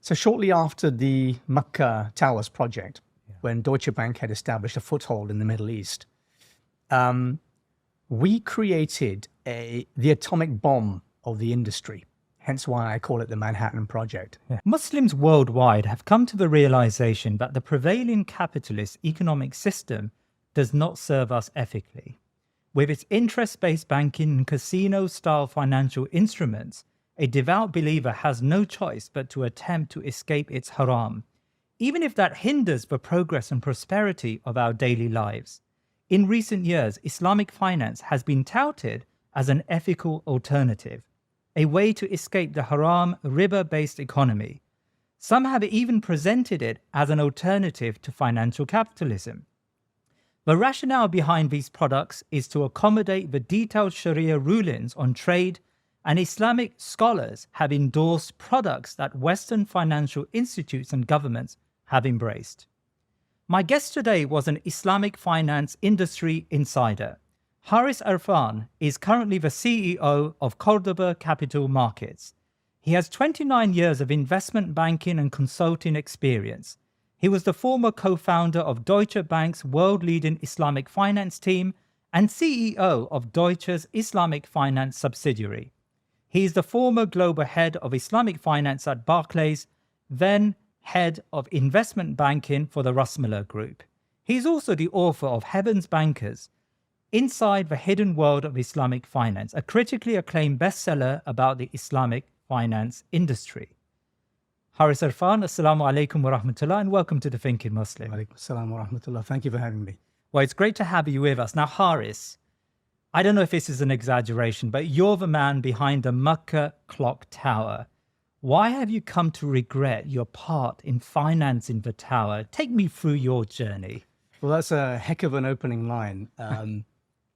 So shortly after the Mecca Towers project, when Deutsche Bank had established a foothold in the Middle East, we created the atomic bomb of the industry, hence why I call it the Manhattan Project. Yeah. Muslims worldwide have come to the realization that the prevailing capitalist economic system does not serve us ethically. With its interest-based banking and casino-style financial instruments, a devout believer has no choice but to attempt to escape its haram, even if that hinders the progress and prosperity of our daily lives. In recent years, Islamic finance has been touted as an ethical alternative, a way to escape the haram riba-based economy. Some have even presented it as an alternative to financial capitalism. The rationale behind these products is to accommodate the detailed Sharia rulings on trade, and Islamic scholars have endorsed products that Western financial institutes and governments have embraced. My guest today was an Islamic finance industry insider. Haris Irfan is currently the CEO of Cordoba Capital Markets. He has 29 years of investment banking and consulting experience. He was the former co-founder of Deutsche Bank's world-leading Islamic finance team and CEO of Deutsche's Islamic finance subsidiary. He is the former global head of Islamic finance at Barclays, then head of investment banking for the Russmiller Group. He is also the author of Heaven's Bankers, Inside the Hidden World of Islamic Finance, a critically acclaimed bestseller about the Islamic finance industry. Haris Irfan, Assalamu alaikum wa rahmatullah, and welcome to The Thinking Muslim. Alaikum assalam wa rahmatullah. Thank you for having me. Well, it's great to have you with us. Now, Haris, I don't know if this is an exaggeration, but you're the man behind the Mecca clock tower. Why have you come to regret your part in financing the tower? Take me through your journey. Well, that's a heck of an opening line. And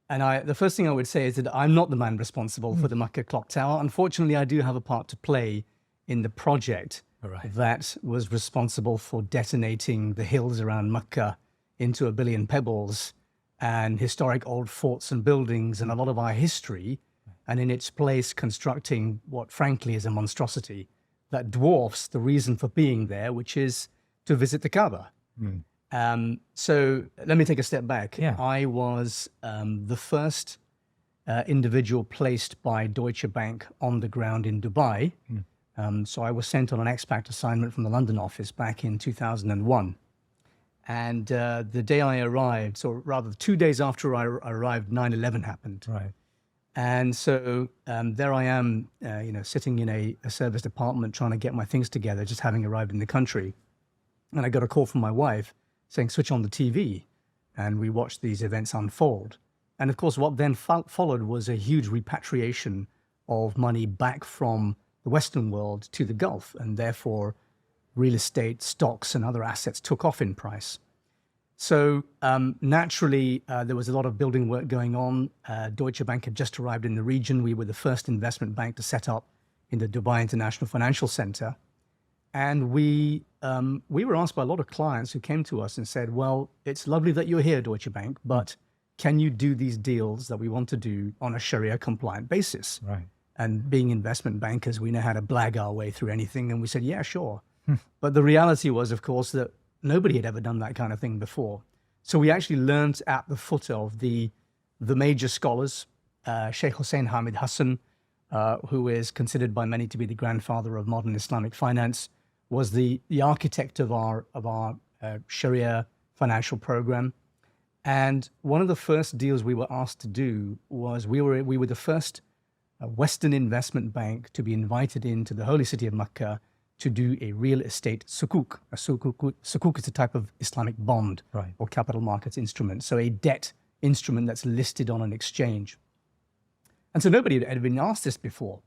the first thing I would say is that I'm not the man responsible for the Mecca clock tower. Unfortunately, I do have a part to play in the project that was responsible for detonating the hills around Mecca into a billion pebbles and historic old forts and buildings and a lot of our history, and in its place constructing what frankly is a monstrosity that dwarfs the reason for being there, which is to visit the Kaaba. So let me take a step back. I was the first individual placed by Deutsche Bank on the ground in Dubai. So I was sent on an expat assignment from the London office back in 2001. And the day I arrived, or rather 2 days after I arrived, 9/11 happened. And so there I am, sitting in a service department trying to get my things together, just having arrived in the country. And I got a call from my wife saying, switch on the TV. And we watched these events unfold. And of course, what then followed was a huge repatriation of money back from the Western world to the Gulf. And therefore, real estate, stocks, and other assets took off in price. So naturally, there was a lot of building work going on. Deutsche Bank had just arrived in the region. We were the first investment bank to set up in the Dubai International Financial Center. And we were asked by a lot of clients who came to us and said, well, it's lovely that you're here, Deutsche Bank, but can you do these deals that we want to do on a Sharia compliant basis? And being investment bankers, we know how to blag our way through anything. And we said, yeah, sure. But the reality was, of course, that nobody had ever done that kind of thing before. So we actually learned at the foot of the major scholars, Sheikh Hussein Hamid Hassan, who is considered by many to be the grandfather of modern Islamic finance, was the architect of our Sharia financial program. And one of the first deals we were asked to do was we were the first Western investment bank to be invited into the holy city of Mecca to do a real estate sukuk. A sukuk is a type of Islamic bond or capital markets instrument. So a debt instrument that's listed on an exchange. And so nobody had been asked this before.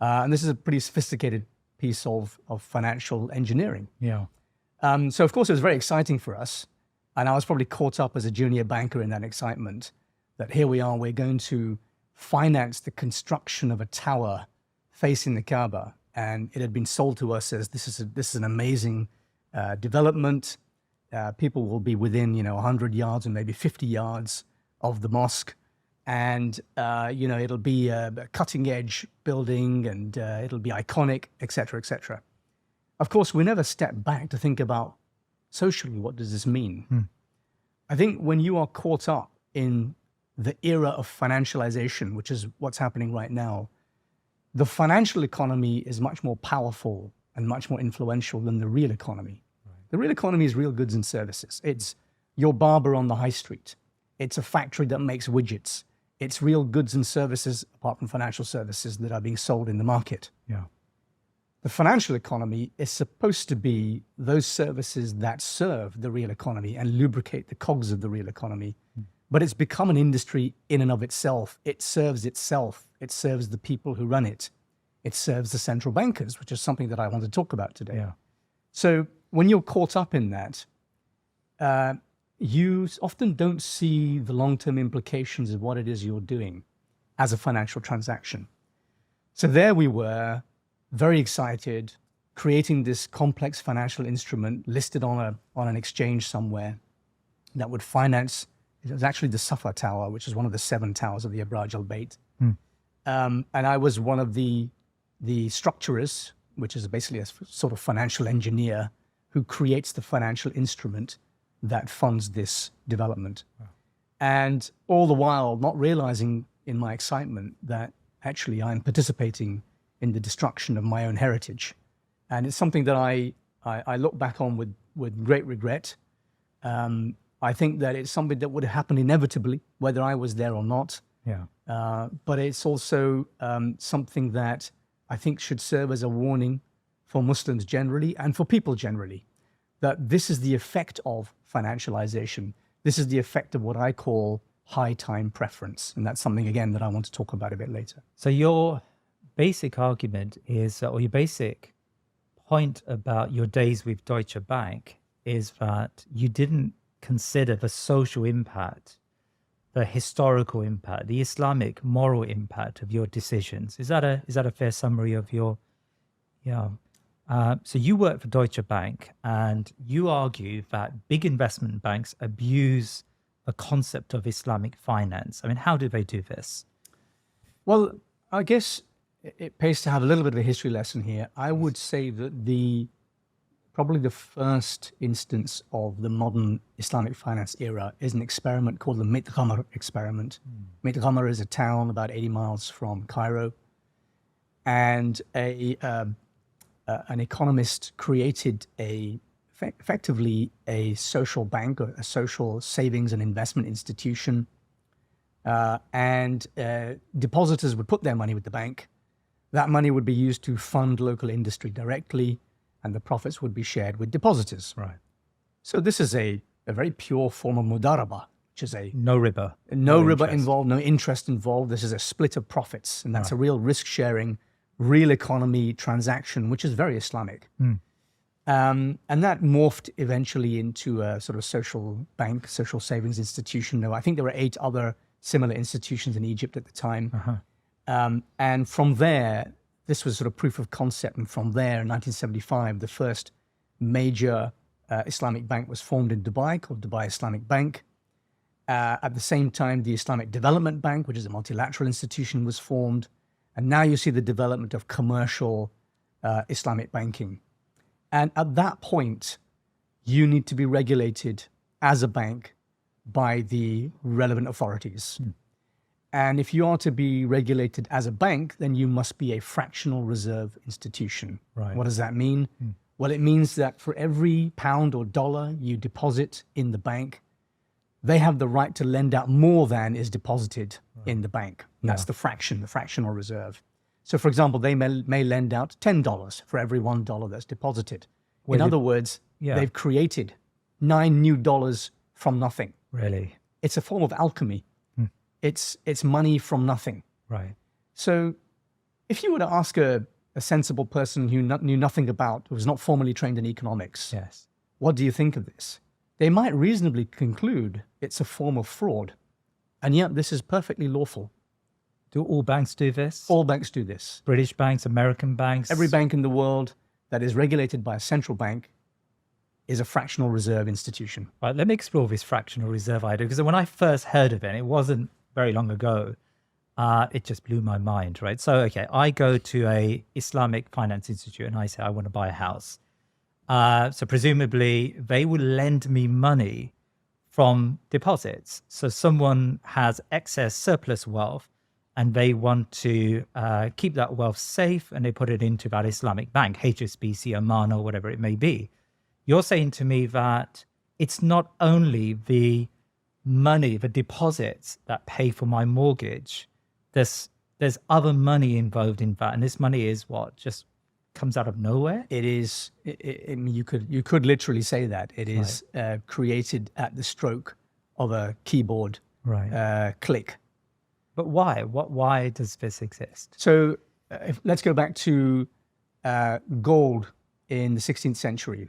And this is a pretty sophisticated piece of financial engineering. So of course it was very exciting for us. And I was probably caught up as a junior banker in that excitement that here we are, we're going to finance the construction of a tower facing the Kaaba. And it had been sold to us as this is an amazing development. People will be within 100 yards or maybe 50 yards of the mosque, and it'll be a cutting edge building, and it'll be iconic, etc., etc. of course, we never step back to think about socially, what does this mean? I think when you are caught up in the era of financialization, which is what's happening right now, the financial economy is much more powerful and much more influential than the real economy. The real economy is real goods and services. It's your barber on the high street. It's a factory that makes widgets. It's real goods and services, apart from financial services, that are being sold in the market. Yeah. The financial economy is supposed to be those services that serve the real economy and lubricate the cogs of the real economy. But it's become an industry in and of itself. It serves itself. It serves the people who run it. It serves the central bankers, which is something that I want to talk about today. Yeah. So when you're caught up in that, you often don't see the long-term implications of what it is you're doing as a financial transaction. So there we were, very excited, creating this complex financial instrument listed on an exchange somewhere that would finance. It was actually the Safa Tower, which is one of the 7 towers of the Abraj al-Bayt. And I was one of the structurers, which is basically a sort of financial engineer who creates the financial instrument that funds this development. Wow. And all the while not realizing in my excitement that actually I'm participating in the destruction of my own heritage. And it's something that I look back on with great regret. I think that it's something that would happen inevitably, whether I was there or not. Yeah. But it's also something that I think should serve as a warning for Muslims generally and for people generally, that this is the effect of financialization. This is the effect of what I call high time preference. And that's something, again, that I want to talk about a bit later. So your basic argument is, or your basic point about your days with Deutsche Bank is that you didn't consider the social impact, the historical impact, the Islamic moral impact of your decisions. Is that a fair summary of your, yeah. So you work for Deutsche Bank and you argue that big investment banks abuse the concept of Islamic finance. I mean, how do they do this? Well, I guess it pays to have a little bit of a history lesson here. I would say that probably the first instance of the modern Islamic finance era is an experiment called the Mitghamar experiment. Mitghamar is a town about 80 miles from Cairo. And an economist created effectively a social bank, or a social savings and investment institution. And depositors would put their money with the bank. That money would be used to fund local industry directly, and the profits would be shared with depositors. Right. So this is a very pure form of mudaraba, which is no riba. No riba involved, no interest involved. This is a split of profits, and that's a real risk-sharing, real economy transaction, which is very Islamic. And that morphed eventually into a sort of social bank, social savings institution. I think there were 8 other similar institutions in Egypt at the time. And from there, this was sort of proof of concept. And from there, in 1975, the first major Islamic bank was formed in Dubai, called Dubai Islamic Bank. At the same time, the Islamic Development Bank, which is a multilateral institution, was formed. And now you see the development of commercial Islamic banking. And at that point, you need to be regulated as a bank by the relevant authorities. And if you are to be regulated as a bank, then you must be a fractional reserve institution. Right. What does that mean? Well, it means that for every pound or dollar you deposit in the bank, they have the right to lend out more than is deposited in the bank. And that's the fractional reserve. So, for example, they may lend out $10 for every $1 that's deposited. In other words, they've created 9 new dollars from nothing. Really? It's a form of alchemy. It's money from nothing. Right. So if you were to ask a sensible person who knew nothing about, who was not formally trained in economics, what do you think of this? They might reasonably conclude it's a form of fraud. And yet this is perfectly lawful. Do all banks do this? All banks do this. British banks, American banks? Every bank in the world that is regulated by a central bank is a fractional reserve institution. Right, let me explore this fractional reserve idea, because when I first heard of it, it wasn't very long ago, it just blew my mind, right? So, okay, I go to a Islamic finance institute and I say, I want to buy a house. So presumably they will lend me money from deposits. So someone has excess surplus wealth and they want to keep that wealth safe, and they put it into that Islamic bank, HSBC, Oman, or whatever it may be. You're saying to me that it's not only the money, the deposits that pay for my mortgage. There's other money involved in that, and this money is what just comes out of nowhere. It is. I mean, you could literally say that it is created at the stroke of a keyboard click. But why? Why does this exist? So let's go back to gold in the 16th century.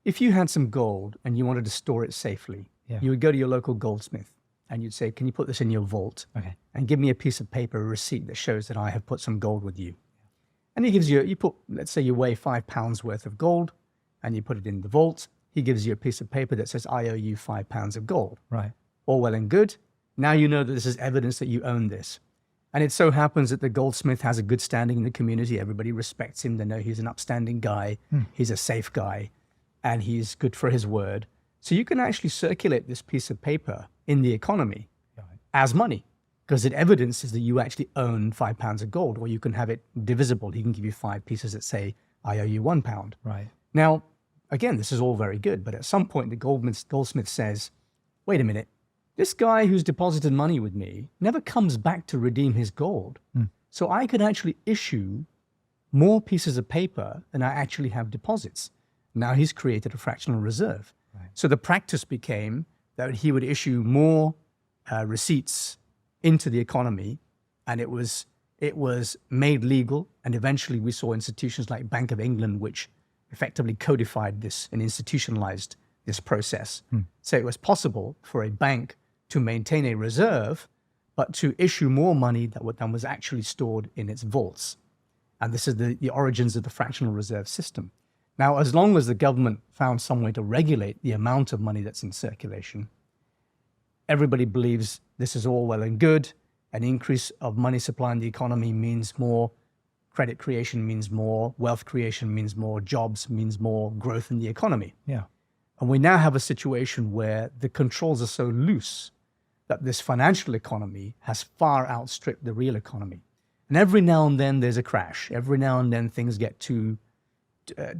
If you had some gold and you wanted to store it safely, you would go to your local goldsmith and you'd say, can you put this in your vault and give me a piece of paper, a receipt that shows that I have put some gold with you. And he gives you put, let's say you weigh 5 pounds worth of gold and you put it in the vault. He gives you a piece of paper that says, I owe you 5 pounds of gold. Right. All well and good. Now you know that this is evidence that you own this. And it so happens that the goldsmith has a good standing in the community. Everybody respects him. They know he's an upstanding guy. He's a safe guy. And he's good for his word. So you can actually circulate this piece of paper in the economy as money, because it evidences that you actually own 5 pounds of gold, or you can have it divisible. He can give you 5 pieces that say, I owe you 1 pound. Right. Now, again, this is all very good, but at some point the goldsmith says, wait a minute, this guy who's deposited money with me never comes back to redeem his gold. So I could actually issue more pieces of paper than I actually have deposits. Now he's created a fractional reserve. Right. So the practice became that he would issue more receipts into the economy, and it was made legal. And eventually we saw institutions like Bank of England, which effectively codified this and institutionalized this process. So it was possible for a bank to maintain a reserve, but to issue more money than was actually stored in its vaults. And this is the origins of the fractional reserve system. Now, as long as the government found some way to regulate the amount of money that's in circulation, everybody believes this is all well and good. An increase of money supply in the economy means more credit creation, means more wealth creation, means more jobs, means more growth in the economy. Yeah. And we now have a situation where the controls are so loose that this financial economy has far outstripped the real economy. And every now and then there's a crash. Every now and then things get too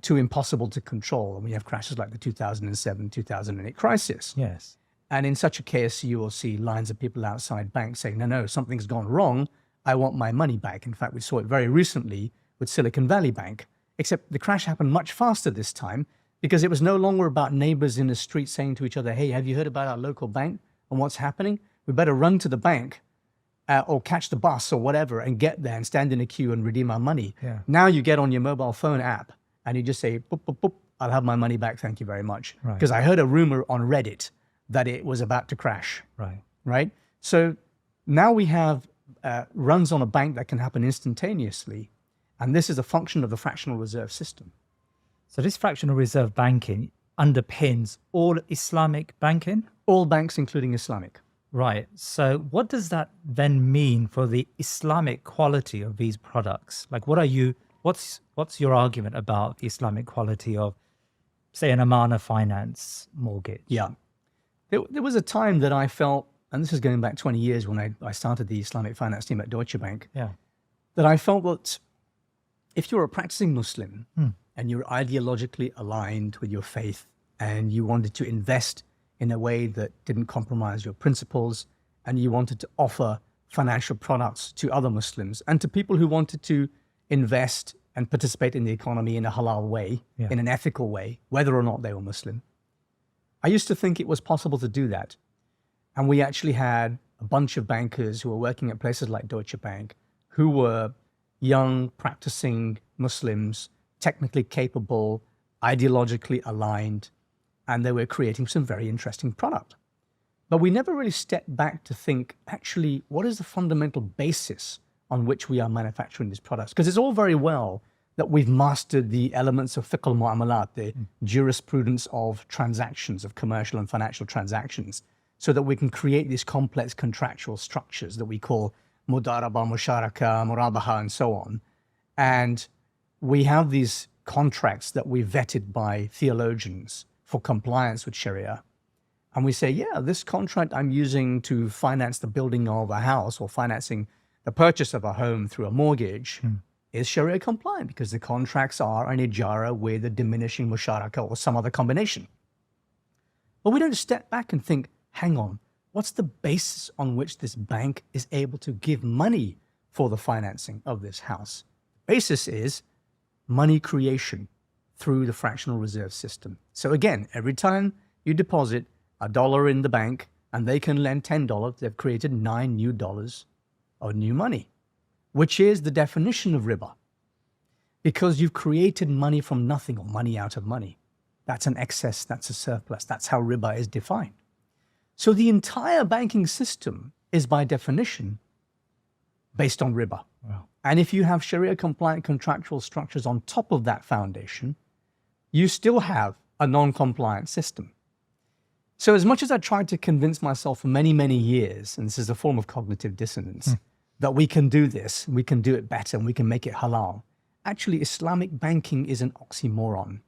impossible to control. And we have crashes like the 2007, 2008 crisis. Yes. And in such a case, you will see lines of people outside banks saying, no, something's gone wrong. I want my money back. In fact, we saw it very recently with Silicon Valley Bank, except the crash happened much faster this time because it was no longer about neighbors in the street saying to each other, hey, have you heard about our local bank and what's happening? We better run to the bank or catch the bus or whatever and get there and stand in a queue and redeem our money. Yeah. Now you get on your mobile phone app and you just say, boop, boop, boop, I'll have my money back, thank you very much. Because I heard a rumor on Reddit that it was about to crash. Right? So now we have runs on a bank that can happen instantaneously. And this is a function of the fractional reserve system. So this fractional reserve banking underpins all Islamic banking? All banks, including Islamic. Right. So what does that then mean for the Islamic quality of these products? Like, what's your argument about the Islamic quality of, say, an Amana Finance mortgage? Yeah. There was a time that I felt, and this is going back 20 years when I started the Islamic finance team at Deutsche Bank, that I felt that if you're a practicing Muslim and you're ideologically aligned with your faith and you wanted to invest in a way that didn't compromise your principles, and you wanted to offer financial products to other Muslims and to people who wanted to invest and participate in the economy in a halal way, in an ethical way, whether or not they were Muslim. I used to think it was possible to do that. And we actually had a bunch of bankers who were working at places like Deutsche Bank who were young, practicing Muslims, technically capable, ideologically aligned, and they were creating some very interesting product. But we never really stepped back to think, actually, what is the fundamental basis on which we are manufacturing these products? Because it's all very well that we've mastered the elements of fiqh al-mu'amalat, the jurisprudence of transactions, of commercial and financial transactions, so that we can create these complex contractual structures that we call mudaraba, musharaka, murabaha, and so on. And we have these contracts that we vetted by theologians for compliance with Sharia. And we say, yeah, this contract I'm using to finance the building of a house or financing the purchase of a home through a mortgage is Sharia compliant because the contracts are an ijara with a diminishing musharaka or some other combination. But we don't step back and think, hang on, what's the basis on which this bank is able to give money for the financing of this house? The basis is money creation through the fractional reserve system. So again, every time you deposit $1 in the bank and they can lend $10, they've created $9 new of new money, which is the definition of riba. Because you've created money from nothing or money out of money. That's an excess, that's a surplus. That's how riba is defined. So the entire banking system is by definition based on riba. Wow. And if you have Sharia compliant contractual structures on top of that foundation, you still have a non-compliant system. So as much as I tried to convince myself for many, many years, and this is a form of cognitive dissonance, that we can do this, we can do it better, and we can make it halal, actually Islamic banking is an oxymoron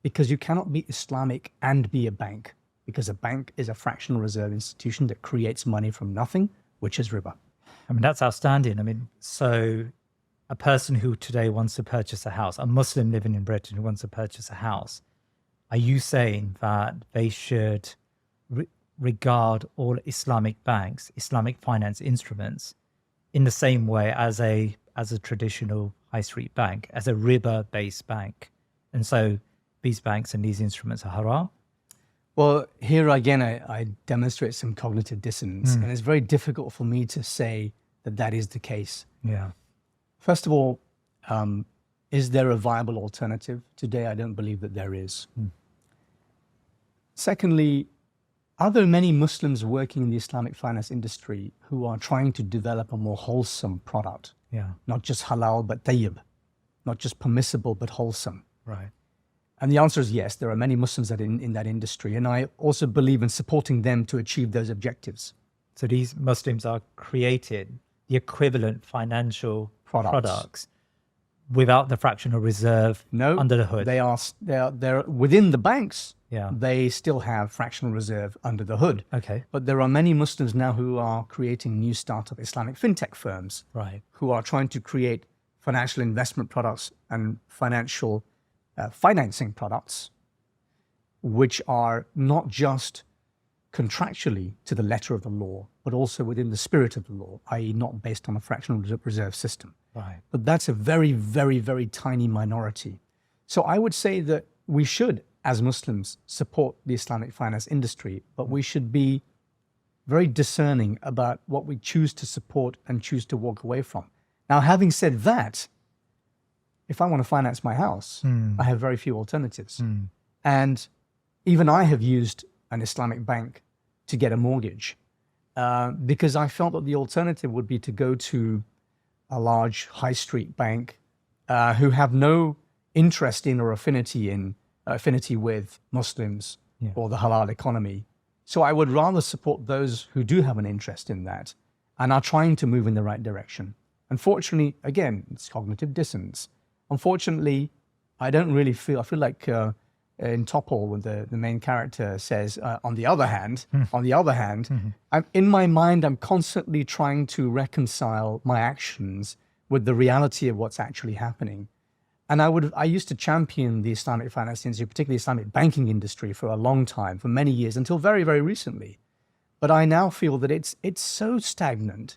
because you cannot be Islamic and be a bank because a bank is a fractional reserve institution that creates money from nothing, which is riba. I mean, that's outstanding. I mean, so a person who today wants to purchase a house, a Muslim living in Britain who wants to purchase a house, are you saying that they should regard all Islamic banks, Islamic finance instruments, in the same way as a traditional high street bank, as a riba-based bank? And so these banks and these instruments are haram? Well, here again, I demonstrate some cognitive dissonance, and it's very difficult for me to say that that is the case. Yeah. First of all, is there a viable alternative? Today, I don't believe that there is. Secondly, are there many Muslims working in the Islamic finance industry who are trying to develop a more wholesome product? Yeah. Not just halal, but tayyib. Not just permissible, but wholesome. Right. And the answer is yes, there are many Muslims that in that industry. And I also believe in supporting them to achieve those objectives. So these Muslims are creating the equivalent financial products without the fractional reserve under the hood. They're within the banks. Yeah. They still have fractional reserve under the hood. Okay. But there are many Muslims now who are creating new startup Islamic fintech firms, right, who are trying to create financial investment products and financial financing products, which are not just contractually to the letter of the law, but also within the spirit of the law, i.e. not based on a fractional reserve system. Right. But that's a very, very, very tiny minority. So I would say that we should, as Muslims, support the Islamic finance industry, but we should be very discerning about what we choose to support and choose to walk away from. Now, having said that, if I want to finance my house, I have very few alternatives. And even I have used an Islamic bank to get a mortgage because I felt that the alternative would be to go to a large high street bank who have no interest in or affinity with Muslims or the halal economy. So I would rather support those who do have an interest in that and are trying to move in the right direction. Unfortunately, again, it's cognitive dissonance. Unfortunately, I don't really feel, I feel like in Topol, when the main character says, on the other hand, in my mind, I'm constantly trying to reconcile my actions with the reality of what's actually happening. And I used to champion the Islamic finance industry, particularly the Islamic banking industry, for a long time, for many years, until very, very recently. But I now feel that it's so stagnant,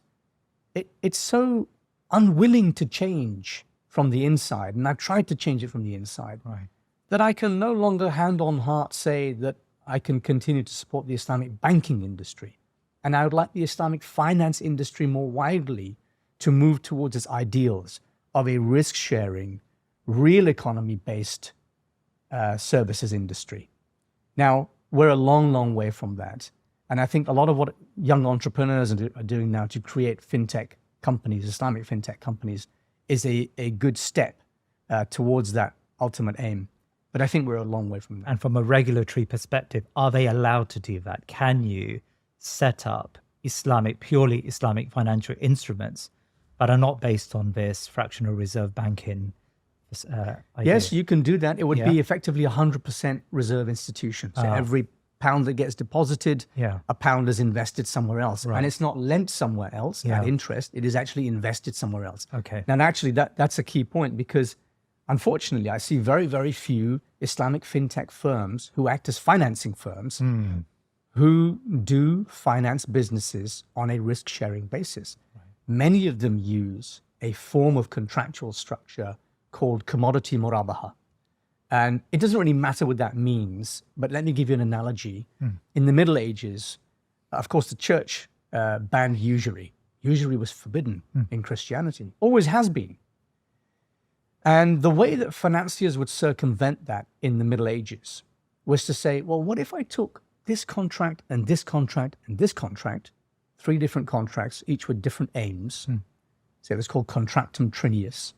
it's so unwilling to change from the inside, and I've tried to change it from the inside, that I can no longer hand on heart say that I can continue to support the Islamic banking industry. And I would like the Islamic finance industry more widely to move towards its ideals of a risk-sharing, real economy-based services industry. Now, we're a long, long way from that. And I think a lot of what young entrepreneurs are doing now to create fintech companies, Islamic fintech companies, is a good step towards that ultimate aim. But I think we're a long way from that. And from a regulatory perspective, are they allowed to do that? Can you set up purely Islamic financial instruments that are not based on this fractional reserve banking idea. Yes, you can do that. It would be effectively 100% reserve institution. So every pound that gets deposited, a pound is invested somewhere else. And it's not lent somewhere else at interest. It is actually invested somewhere else. Okay. Now, actually, that's a key point because, unfortunately, I see very, very few Islamic fintech firms who act as financing firms who do finance businesses on a risk-sharing basis. Many of them use a form of contractual structure called commodity murabaha. And it doesn't really matter what that means, but let me give you an analogy. In the Middle Ages, of course, the church banned usury. Usury was forbidden in Christianity, always has been. And the way that financiers would circumvent that in the Middle Ages was to say, well, what if I took this contract and this contract and this contract, 3 different contracts, each with different aims. So it was called contractum triennius.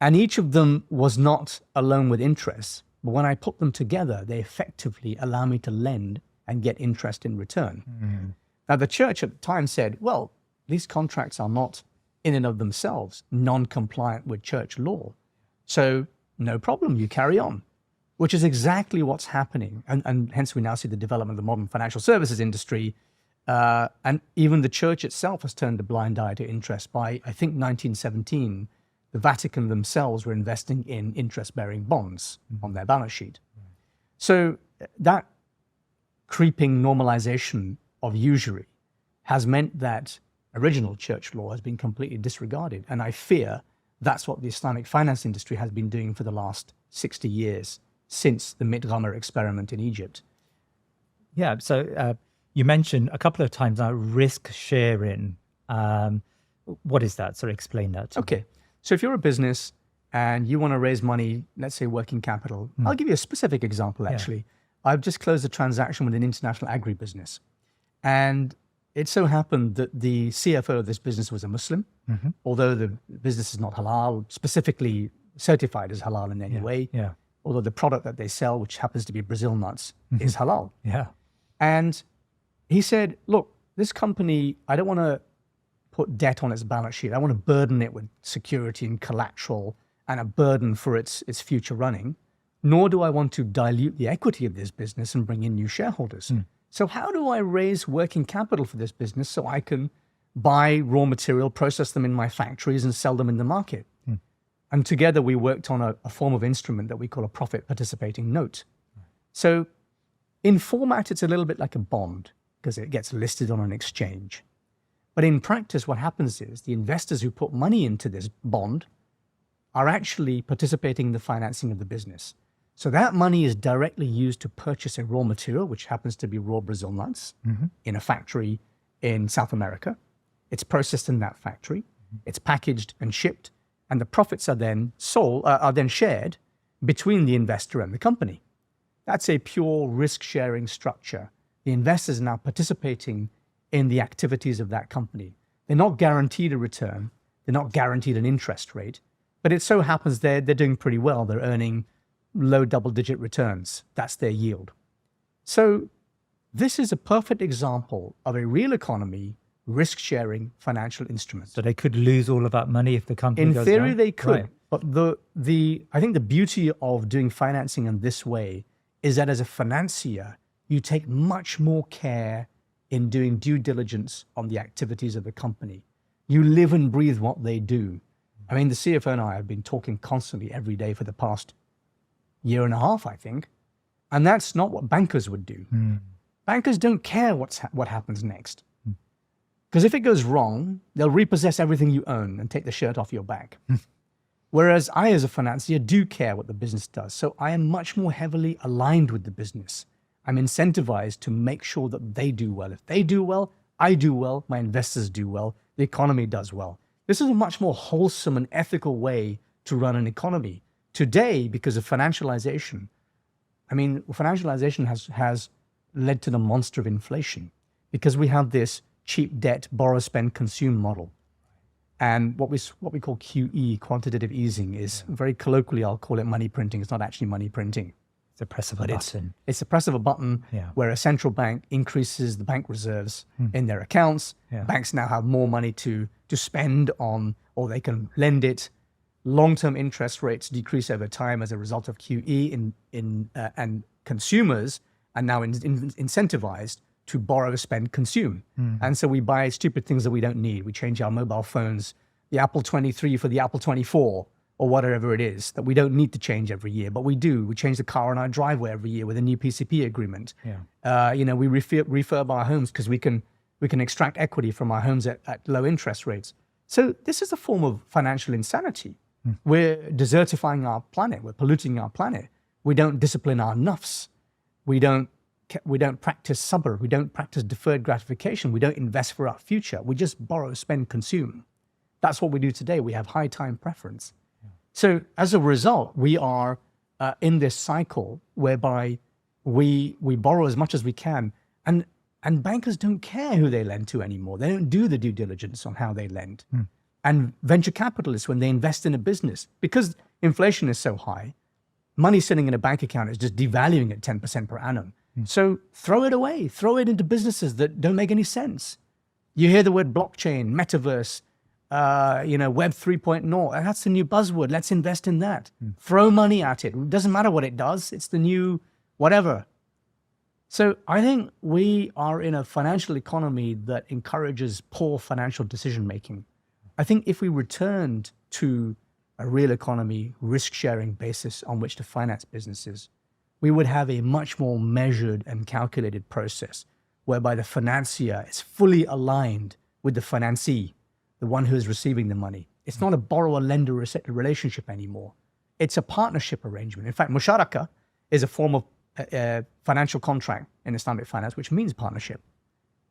And each of them was not a loan with interest, but when I put them together, they effectively allow me to lend and get interest in return. Now, the church at the time said, well, these contracts are not in and of themselves non-compliant with church law. So no problem, you carry on, which is exactly what's happening. And hence we now see the development of the modern financial services industry. And even the church itself has turned a blind eye to interest. By, I think, 1917, the Vatican themselves were investing in interest-bearing bonds on their balance sheet. So that creeping normalization of usury has meant that original church law has been completely disregarded. And I fear that's what the Islamic finance industry has been doing for the last 60 years since the Mitt-Rammer experiment in Egypt. Yeah, so you mentioned a couple of times now risk sharing. What is that? Sorry, explain that to me. Okay, so if you're a business and you want to raise money, let's say working capital, I'll give you a specific example actually. I've just closed a transaction with an international agribusiness. And it so happened that the CFO of this business was a Muslim, although the business is not halal, specifically certified as halal in any way. Although the product that they sell, which happens to be Brazil nuts, is halal. And he said, look, this company, I don't want to put debt on its balance sheet. I want to burden it with security and collateral and a burden for its future running, nor do I want to dilute the equity of this business and bring in new shareholders. So how do I raise working capital for this business so I can buy raw material, process them in my factories and sell them in the market? And together we worked on a form of instrument that we call a profit participating note. So in format, it's a little bit like a bond because it gets listed on an exchange. But in practice, what happens is the investors who put money into this bond are actually participating in the financing of the business. So that money is directly used to purchase a raw material, which happens to be raw Brazil nuts in a factory in South America. It's processed in that factory. It's packaged and shipped. And the profits are then shared between the investor and the company. That's a pure risk-sharing structure. The investors are now participating in the activities of that company. They're not guaranteed a return. They're not guaranteed an interest rate. But it so happens they're doing pretty well. They're earning low double-digit returns. That's their yield. So this is a perfect example of a real economy risk-sharing financial instrument. So they could lose all of that money if the company goes down? In theory, they could. But I think the beauty of doing financing in this way is that as a financier, you take much more care in doing due diligence on the activities of the company. You live and breathe what they do. I mean, the CFO and I have been talking constantly every day for the past year and a half, I think. And that's not what bankers would do. Bankers don't care what happens next. Because if it goes wrong, they'll repossess everything you own and take the shirt off your back. Whereas I, as a financier, do care what the business does. So I am much more heavily aligned with the business. I'm incentivized to make sure that they do well. If they do well, I do well, my investors do well, the economy does well. This is a much more wholesome and ethical way to run an economy. Today, because of financialization, I mean, financialization has led to the monster of inflation because we have this cheap debt, borrow, spend, consume model. And what we call QE, quantitative easing, is very colloquially, I'll call it money printing. It's not actually money printing. It's a press of a button. It's a press of a button where a central bank increases the bank reserves in their accounts. Banks now have more money to spend on, or they can lend it long-term interest rates decrease over time as a result of QE and consumers are now incentivized to borrow, spend, consume. And so we buy stupid things that we don't need. We change our mobile phones, the Apple 23 for the Apple 24 or whatever it is that we don't need to change every year, but we do. We change the car on our driveway every year with a new PCP agreement. We refurb our homes because we can extract equity from our homes at low interest rates. So this is a form of financial insanity. We're desertifying our planet. We're polluting our planet. We don't discipline our nafs. We don't practice sabr. We don't practice deferred gratification. We don't invest for our future. We just borrow, spend, consume. That's what we do today. We have high time preference. So as a result, we are in this cycle whereby we borrow as much as we can, and bankers don't care who they lend to anymore. They don't do the due diligence on how they lend. And venture capitalists, when they invest in a business, because inflation is so high, money sitting in a bank account is just devaluing at 10% per annum. So throw it away, throw it into businesses that don't make any sense. You hear the word blockchain, metaverse, Web 3.0, and that's the new buzzword. Let's invest in that. Throw money at it. It doesn't matter what it does. It's the new whatever. So I think we are in a financial economy that encourages poor financial decision-making. I think if we returned to a real economy, risk-sharing basis on which to finance businesses, we would have a much more measured and calculated process whereby the financier is fully aligned with the financee, the one who is receiving the money. It's not a borrower-lender relationship anymore. It's a partnership arrangement. In fact, musharaka is a form of financial contract in Islamic finance, which means partnership.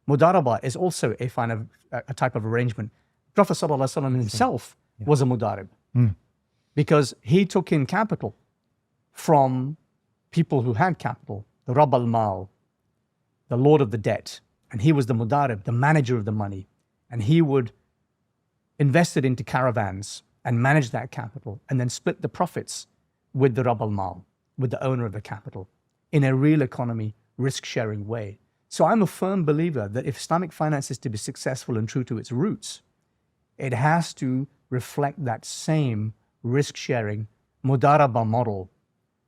Mudaraba is also a type of arrangement. Prophet ﷺ himself was a mudarib because he took in capital from people who had capital, the Rabb al-Mal, the lord of the debt, and he was the mudarib, the manager of the money, and he would invest it into caravans and manage that capital and then split the profits with the Rabb al-Mal, with the owner of the capital, in a real economy, risk-sharing way. So I'm a firm believer that if Islamic finance is to be successful and true to its roots, it has to reflect that same risk-sharing mudaraba model,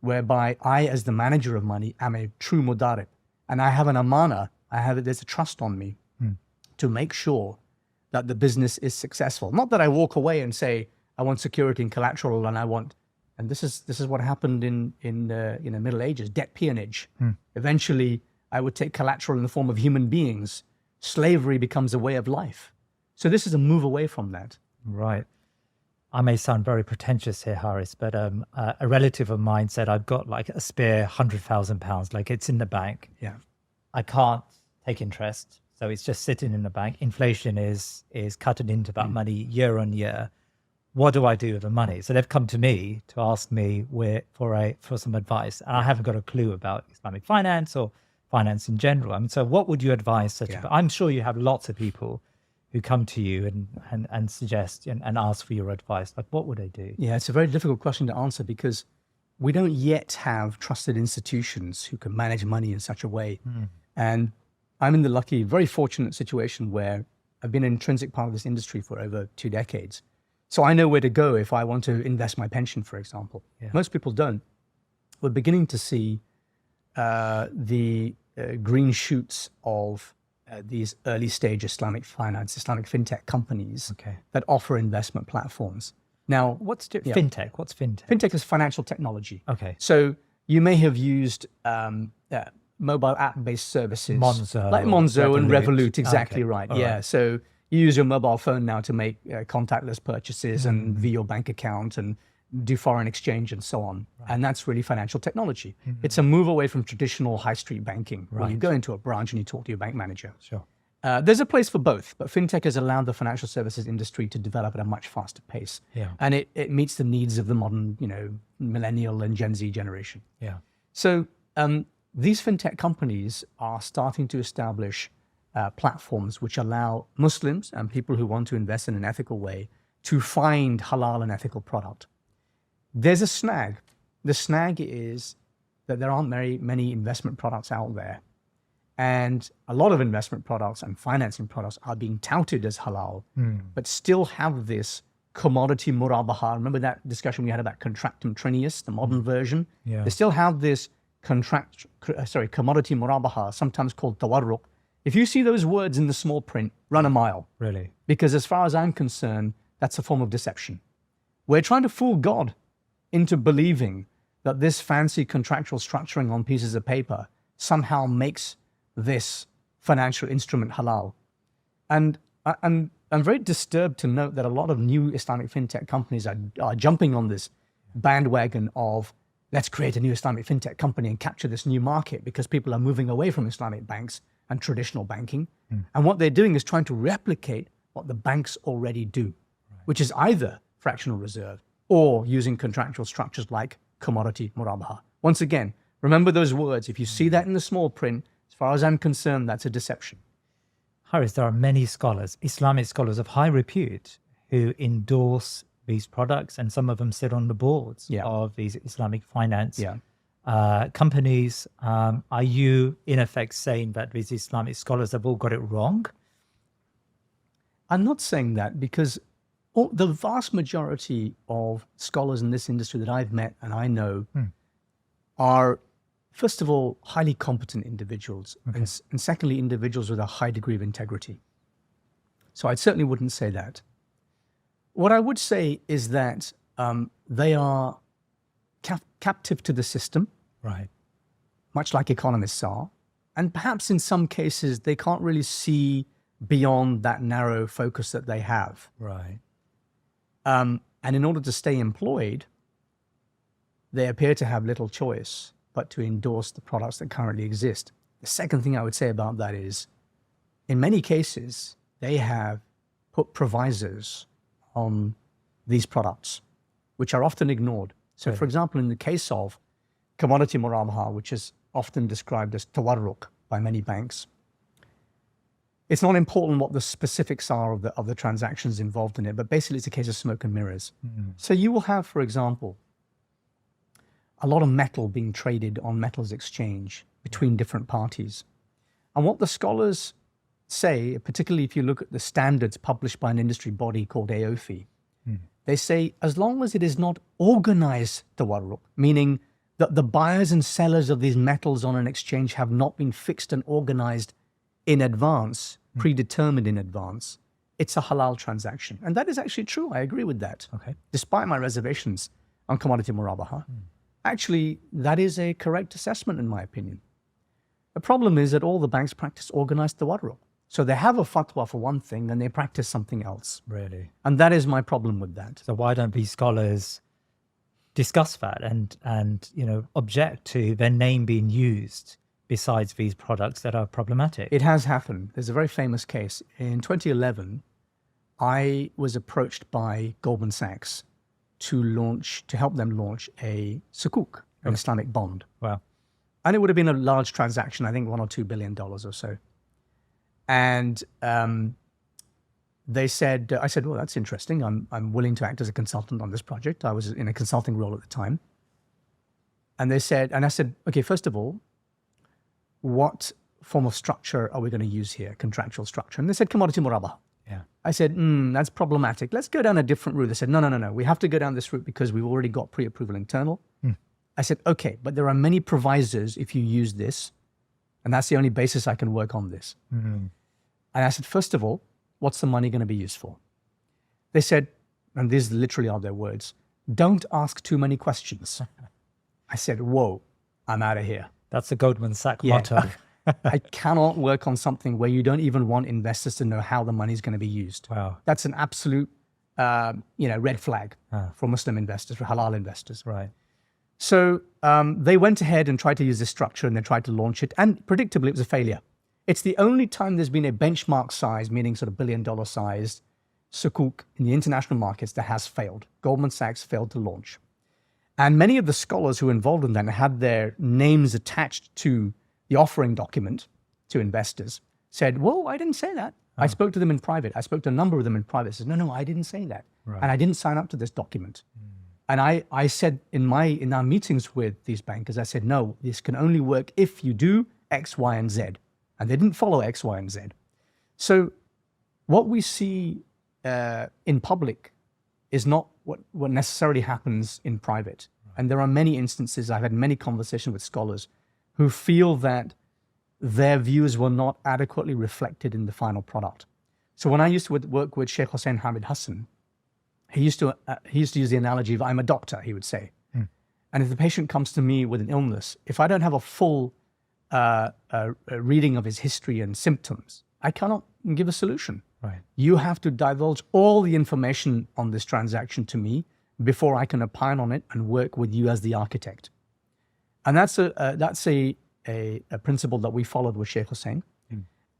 whereby I, as the manager of money, am a true mudarib, and I have an amana, there's a trust on me to make sure that the business is successful. Not that I walk away and say, I want security and collateral, and this is what happened in the Middle Ages, debt peonage. Eventually, I would take collateral in the form of human beings. Slavery becomes a way of life. So this is a move away from that. Right. I may sound very pretentious here, Haris, but a relative of mine said, I've got like a spare £100,000, like it's in the bank. Yeah. I can't take interest, so it's just sitting in the bank. Inflation is cutting into that money year on year. What do I do with the money? So they've come to me to ask me for some advice, and I haven't got a clue about Islamic finance or finance in general. I mean, so what would you advise I'm sure you have lots of people who come to you and suggest and ask for your advice. Like, what would they do? Yeah, it's a very difficult question to answer because we don't yet have trusted institutions who can manage money in such a way. And I'm in the very fortunate situation where I've been an intrinsic part of this industry for over 2 decades. So I know where to go if I want to invest my pension, for example. Most people don't. We're beginning to see the green shoots of these early stage Islamic finance, Islamic fintech companies that offer investment platforms. Now, what's fintech? What's fintech? Fintech is financial technology. Okay. So you may have used mobile app-based services like Monzo and Revolut. Exactly right. All right. So you use your mobile phone now to make contactless purchases and via your bank account and do foreign exchange and so on. Right. And that's really financial technology. It's a move away from traditional high street banking where you go into a branch and you talk to your bank manager. Sure. There's a place for both, but fintech has allowed the financial services industry to develop at a much faster pace. And it meets the needs of the modern, millennial and Gen Z generation. So these fintech companies are starting to establish platforms which allow Muslims and people who want to invest in an ethical way to find halal and ethical product. There's a snag. The snag is that there aren't very many investment products out there. And a lot of investment products and financing products are being touted as halal, but still have this commodity murabaha. Remember that discussion we had about contractum trinius, the modern version? Yeah. They still have this commodity murabaha, sometimes called tawarruq. If you see those words in the small print, run a mile. Really? Because as far as I'm concerned, that's a form of deception. We're trying to fool God into believing that this fancy contractual structuring on pieces of paper somehow makes this financial instrument halal. And I'm very disturbed to note that a lot of new Islamic fintech companies are jumping on this bandwagon of let's create a new Islamic fintech company and capture this new market because people are moving away from Islamic banks and traditional banking. And what they're doing is trying to replicate what the banks already do, which is either fractional reserve or using contractual structures like commodity murabaha. Once again, remember those words. If you see that in the small print, as far as I'm concerned, that's a deception. Haris, there are many scholars, Islamic scholars of high repute, who endorse these products, and some of them sit on the boards of these Islamic finance companies. Are you, in effect, saying that these Islamic scholars have all got it wrong? I'm not saying that, because the vast majority of scholars in this industry that I've met and I know are, first of all, highly competent individuals, and secondly, individuals with a high degree of integrity. So I certainly wouldn't say that. What I would say is that they are captive to the system, right? Much like economists are. And perhaps in some cases, they can't really see beyond that narrow focus that they have. Right. And in order to stay employed, they appear to have little choice but to endorse the products that currently exist. The second thing I would say about that is, in many cases, they have put provisos on these products, which are often ignored. So, for example, in the case of commodity murabaha, which is often described as tawarruq by many banks, it's not important what the specifics are of the transactions involved in it, but basically it's a case of smoke and mirrors. So you will have, for example, a lot of metal being traded on metals exchange between different parties. And what the scholars say, particularly if you look at the standards published by an industry body called AOFI, they say as long as it is not organized tawarruq, meaning that the buyers and sellers of these metals on an exchange have not been fixed and organized in advance, predetermined in advance, it's a halal transaction. And that is actually true. I agree with that. Okay. Despite my reservations on commodity murabaha, actually, that is a correct assessment in my opinion. The problem is that all the banks practice organized tawarruq. So they have a fatwa for one thing and they practice something else. Really? And that is my problem with that. So why don't these scholars discuss that and object to their name being used besides these products that are problematic? It has happened. There's a very famous case. In 2011, I was approached by Goldman Sachs to help them launch a sukuk, an Islamic bond. Wow. And it would have been a large transaction, I think $1 or $2 billion or so. And I said, well, that's interesting. I'm willing to act as a consultant on this project. I was in a consulting role at the time. And I said, okay, first of all, what form of structure are we going to use here, contractual structure? And they said commodity murabaha. Yeah. I said, that's problematic. Let's go down a different route. They said, no. We have to go down this route because we've already got pre-approval internal. I said, okay, but there are many provisos if you use this. And that's the only basis I can work on this. And I said, first of all, what's the money going to be used for? They said, and these literally are their words, don't ask too many questions. I said, whoa, I'm out of here. That's the Goldman Sachs motto. I cannot work on something where you don't even want investors to know how the money is going to be used. Wow. That's an absolute, red flag for Muslim investors, for halal investors. Right. So they went ahead and tried to use this structure and they tried to launch it. And predictably, it was a failure. It's the only time there's been a benchmark size, meaning sort of $1 billion sized sukuk in the international markets that has failed. Goldman Sachs failed to launch. And many of the scholars who were involved in that had their names attached to the offering document to investors said, whoa, I didn't say that. I spoke to them in private. I spoke to a number of them in private. I said, no, I didn't say that. Right. And I didn't sign up to this document. And I said in our meetings with these bankers, I said, no, this can only work if you do X, Y, and Z. And they didn't follow X, Y, and Z. So what we see in public is not what necessarily happens in private. And there are many instances, I've had many conversations with scholars who feel that their views were not adequately reflected in the final product. So when I used to work with Sheikh Hussein Hamid Hassan, he used to use the analogy of, I'm a doctor, he would say. And if the patient comes to me with an illness, if I don't have a full reading of his history and symptoms, I cannot give a solution. Right. You have to divulge all the information on this transaction to me before I can opine on it and work with you as the architect. And that's a principle that we followed with Sheikh Hussein.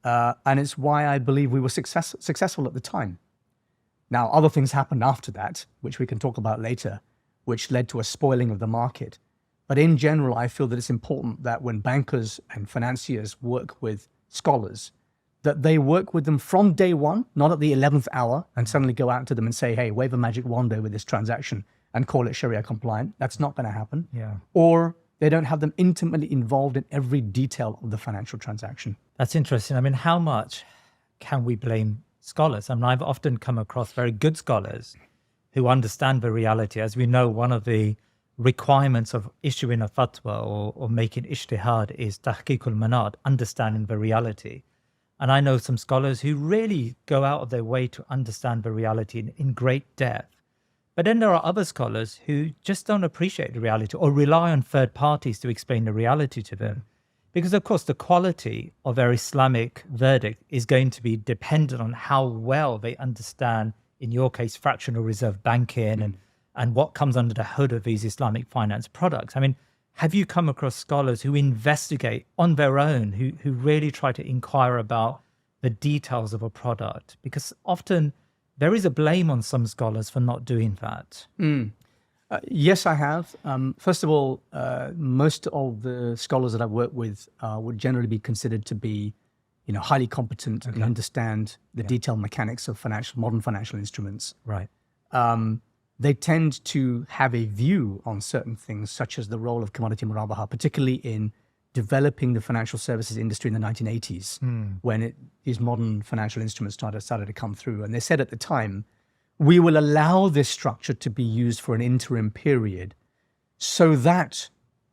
And it's why I believe we were successful at the time. Now, other things happened after that, which we can talk about later, which led to a spoiling of the market. But in general, I feel that it's important that when bankers and financiers work with scholars, that they work with them from day one, not at the 11th hour, and suddenly go out to them and say, hey, wave a magic wand over this transaction and call it Sharia compliant. That's not going to happen. Yeah. Or they don't have them intimately involved in every detail of the financial transaction. That's interesting. I mean, how much can we blame scholars? I mean, I've often come across very good scholars who understand the reality. As we know, one of the requirements of issuing a fatwa or making ijtihad is tahqiqul manat, understanding the reality. And I know some scholars who really go out of their way to understand the reality in great depth. But then there are other scholars who just don't appreciate the reality or rely on third parties to explain the reality to them. Because, of course, the quality of their Islamic verdict is going to be dependent on how well they understand, in your case, fractional reserve banking and what comes under the hood of these Islamic finance products. I mean, have you come across scholars who investigate on their own, who really try to inquire about the details of a product? Because often there is a blame on some scholars for not doing that. Yes, I have. First of all, most of the scholars that I've worked with would generally be considered to be, highly competent and understand the detailed mechanics of modern financial instruments. Right. They tend to have a view on certain things, such as the role of commodity murabaha, particularly in developing the financial services industry in the 1980s, when these modern financial instruments started to come through. And they said at the time, we will allow this structure to be used for an interim period so that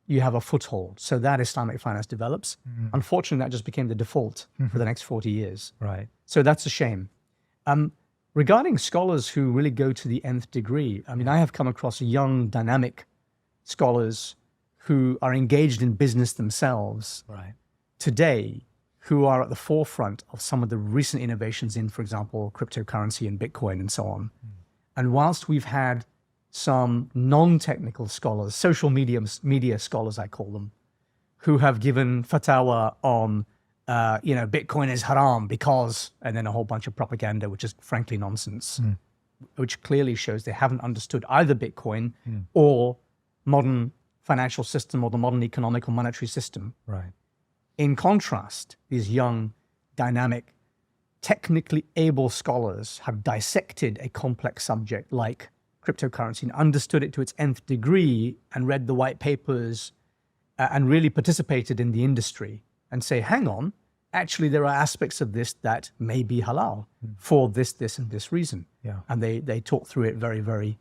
you have a foothold, so that Islamic finance develops. Unfortunately, that just became the default for the next 40 years. Right. So that's a shame. Regarding scholars who really go to the nth degree, I mean, I have come across young, dynamic scholars who are engaged in business themselves today, who are at the forefront of some of the recent innovations in, for example, cryptocurrency and Bitcoin and so on. And whilst we've had some non-technical scholars, social media scholars, I call them, who have given fatwa on Bitcoin is haram because, and then a whole bunch of propaganda, which is frankly nonsense, which clearly shows they haven't understood either Bitcoin or modern financial system or the modern economic or monetary system. Right. In contrast, these young, dynamic, technically able scholars have dissected a complex subject like cryptocurrency and understood it to its nth degree and read the white papers and really participated in the industry and say, hang on, actually there are aspects of this that may be halal for this, and this reason. Yeah. And they talk through it very, very,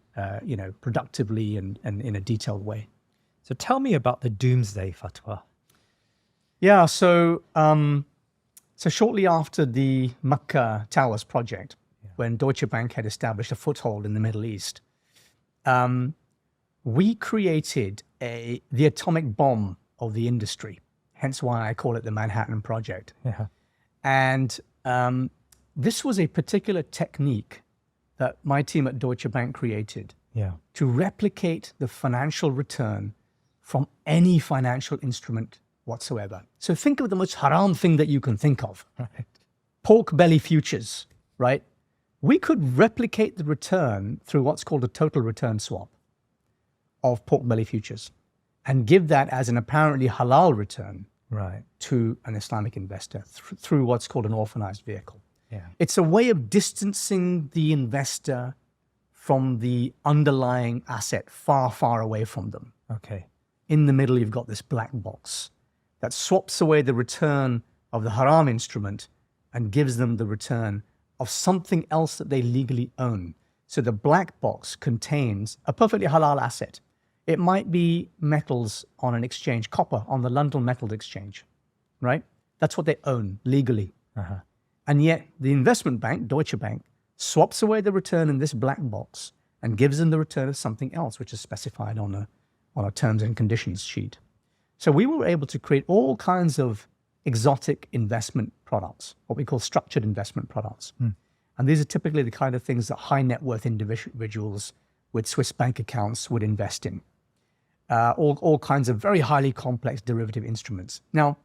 productively and in a detailed way. So tell me about the doomsday fatwa. Yeah, so shortly after the Makkah Towers project, when Deutsche Bank had established a foothold in the Middle East, we created the atomic bomb of the industry. Hence why I call it the Manhattan Project. Yeah. And this was a particular technique that my team at Deutsche Bank created to replicate the financial return from any financial instrument whatsoever. So think of the most haram thing that you can think of. Right. Pork belly futures, right? We could replicate the return through what's called a total return swap of pork belly futures and give that as an apparently halal return to an Islamic investor through what's called an orphanized vehicle. Yeah. It's a way of distancing the investor from the underlying asset far, far away from them. Okay. In the middle, you've got this black box that swaps away the return of the haram instrument and gives them the return of something else that they legally own. So the black box contains a perfectly halal asset. It might be metals on an exchange, copper on the London Metals Exchange, right? That's what they own legally. And yet the investment bank, Deutsche Bank, swaps away the return in this black box and gives them the return of something else, which is specified on a terms and conditions sheet. So we were able to create all kinds of exotic investment products, what we call structured investment products. And these are typically the kind of things that high net worth individuals with Swiss bank accounts would invest in. All kinds of very highly complex derivative instruments. Now,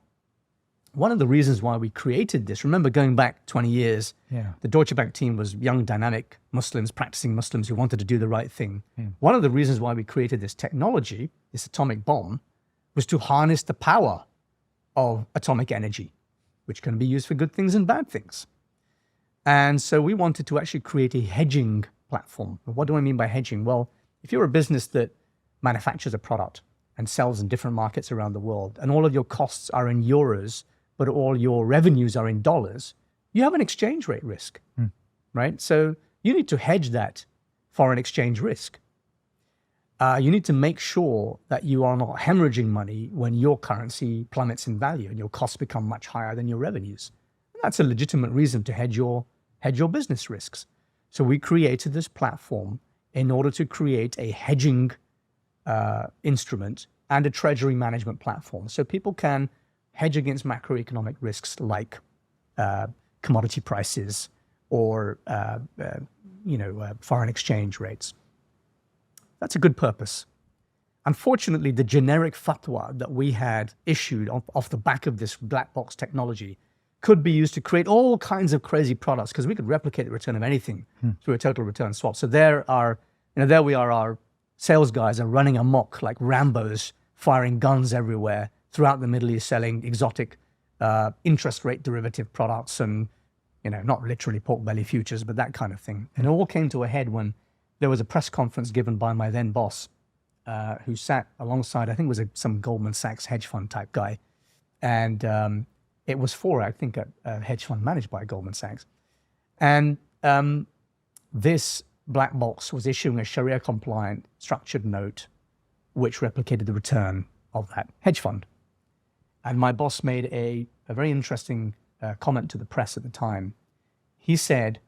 one of the reasons why we created this, remember going back 20 years, the Deutsche Bank team was young, dynamic Muslims, practicing Muslims who wanted to do the right thing. One of the reasons why we created this technology, this atomic bomb, was to harness the power of atomic energy, which can be used for good things and bad things. And so we wanted to actually create a hedging platform. What do I mean by hedging? Well, if you're a business that manufactures a product and sells in different markets around the world, and all of your costs are in euros, but all your revenues are in dollars, you have an exchange rate risk, right? So you need to hedge that foreign exchange risk. You need to make sure that you are not hemorrhaging money when your currency plummets in value and your costs become much higher than your revenues. And that's a legitimate reason to hedge your business risks. So we created this platform in order to create a hedging instrument and a treasury management platform. So people can hedge against macroeconomic risks like commodity prices or foreign exchange rates. That's a good purpose. Unfortunately, the generic fatwa that we had issued off the back of this black box technology could be used to create all kinds of crazy products, because we could replicate the return of anything through a total return swap. So there we are, our sales guys are running amok like Rambos, firing guns everywhere throughout the Middle East, selling exotic interest rate derivative products and, not literally pork belly futures, but that kind of thing. And it all came to a head when there was a press conference given by my then boss, who sat alongside, I think it was some Goldman Sachs hedge fund type guy. And it was for, I think, a hedge fund managed by Goldman Sachs. And this black box was issuing a Sharia compliant structured note which replicated the return of that hedge fund. And my boss made a very interesting comment to the press at the time. He said,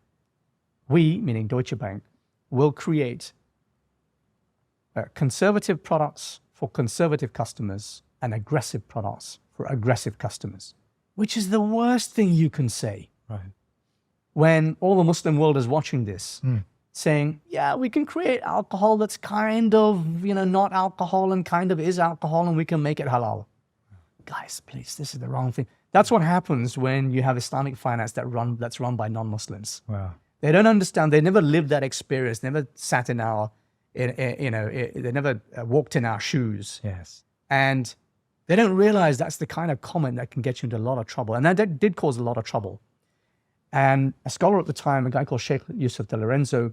we, meaning Deutsche Bank, will create conservative products for conservative customers and aggressive products for aggressive customers, which is the worst thing you can say. Right. When all the Muslim world is watching this, saying, yeah, we can create alcohol that's kind of, not alcohol and kind of is alcohol, and we can make it halal. Guys, please, this is the wrong thing. That's what happens when you have Islamic finance that's run by non-Muslims. Wow. They don't understand. They never lived that experience. Never sat in they never walked in our shoes. Yes. And they don't realize that's the kind of comment that can get you into a lot of trouble. And that did cause a lot of trouble. And a scholar at the time, a guy called Sheikh Yusuf de Lorenzo,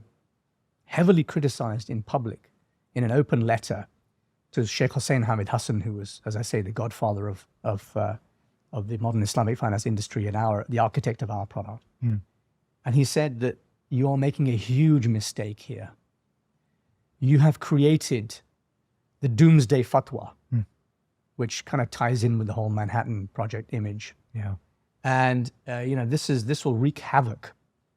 heavily criticized in public in an open letter to Sheikh Hussein Hamid Hassan, who was, as I say, the godfather of the modern Islamic finance industry and the architect of our product. And he said that you are making a huge mistake here. You have created the doomsday fatwa, which kind of ties in with the whole Manhattan Project image. Yeah. And this will wreak havoc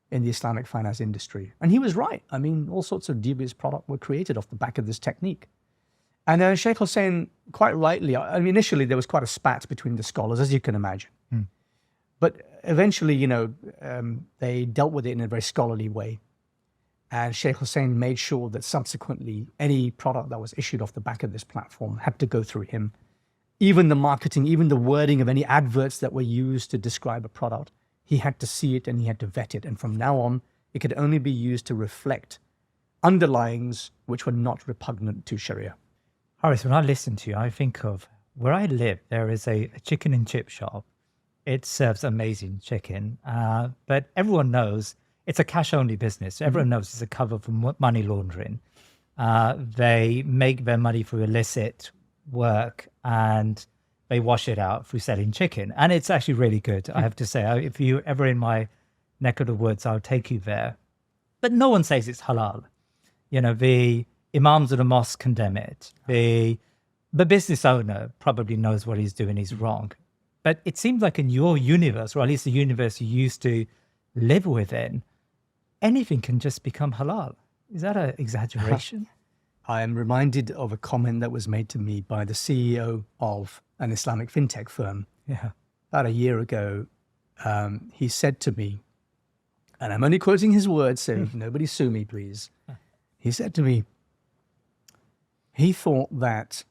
in the Islamic finance industry. And he was right. I mean, all sorts of dubious products were created off the back of this technique. And Sheikh Hussein, quite rightly, initially there was quite a spat between the scholars, as you can imagine. But eventually, they dealt with it in a very scholarly way. And Sheikh Hussein made sure that subsequently any product that was issued off the back of this platform had to go through him. Even the marketing, even the wording of any adverts that were used to describe a product, he had to see it and he had to vet it. And from now on, it could only be used to reflect underlyings which were not repugnant to Sharia. Haris, when I listen to you, I think of where I live, there is a chicken and chip shop. It serves amazing chicken, but everyone knows it's a cash-only business. Everyone knows it's a cover for money laundering. They make their money through illicit work and they wash it out through selling chicken. And it's actually really good, I have to say. If you're ever in my neck of the woods, I'll take you there. but no one says it's halal. You know, the imams of the mosque condemn it. The business owner probably knows what he's doing is wrong. But it seems like in your universe, or at least the universe you used to live within, anything can just become halal. Is that an exaggeration? I am reminded of a comment that was made to me by the CEO of an Islamic fintech firm about a year ago. He said to me, and I'm only quoting his words, so nobody sue me, please. He said to me, he thought that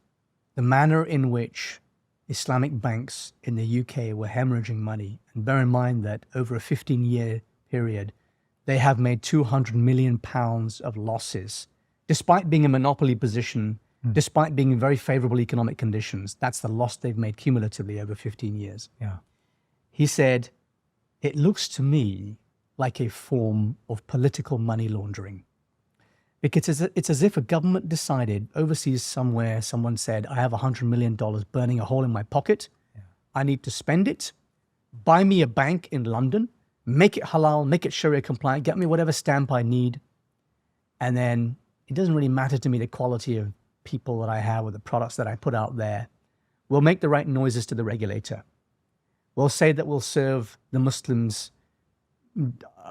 the manner in which Islamic banks in the UK were hemorrhaging money, and bear in mind that over a 15-year period, they have made £200 million of losses, despite being a monopoly position, despite being in very favorable economic conditions. That's the loss they've made cumulatively over 15 years. Yeah. He said, it looks to me like a form of political money laundering. Because it's as if a government decided overseas somewhere, someone said, I have $100 million burning a hole in my pocket. I need to spend it. Buy me a bank in London, make it halal, make it Sharia compliant, get me whatever stamp I need. And then it doesn't really matter to me the quality of people that I have or the products that I put out there. We'll make the right noises to the regulator. We'll say that we'll serve the Muslims,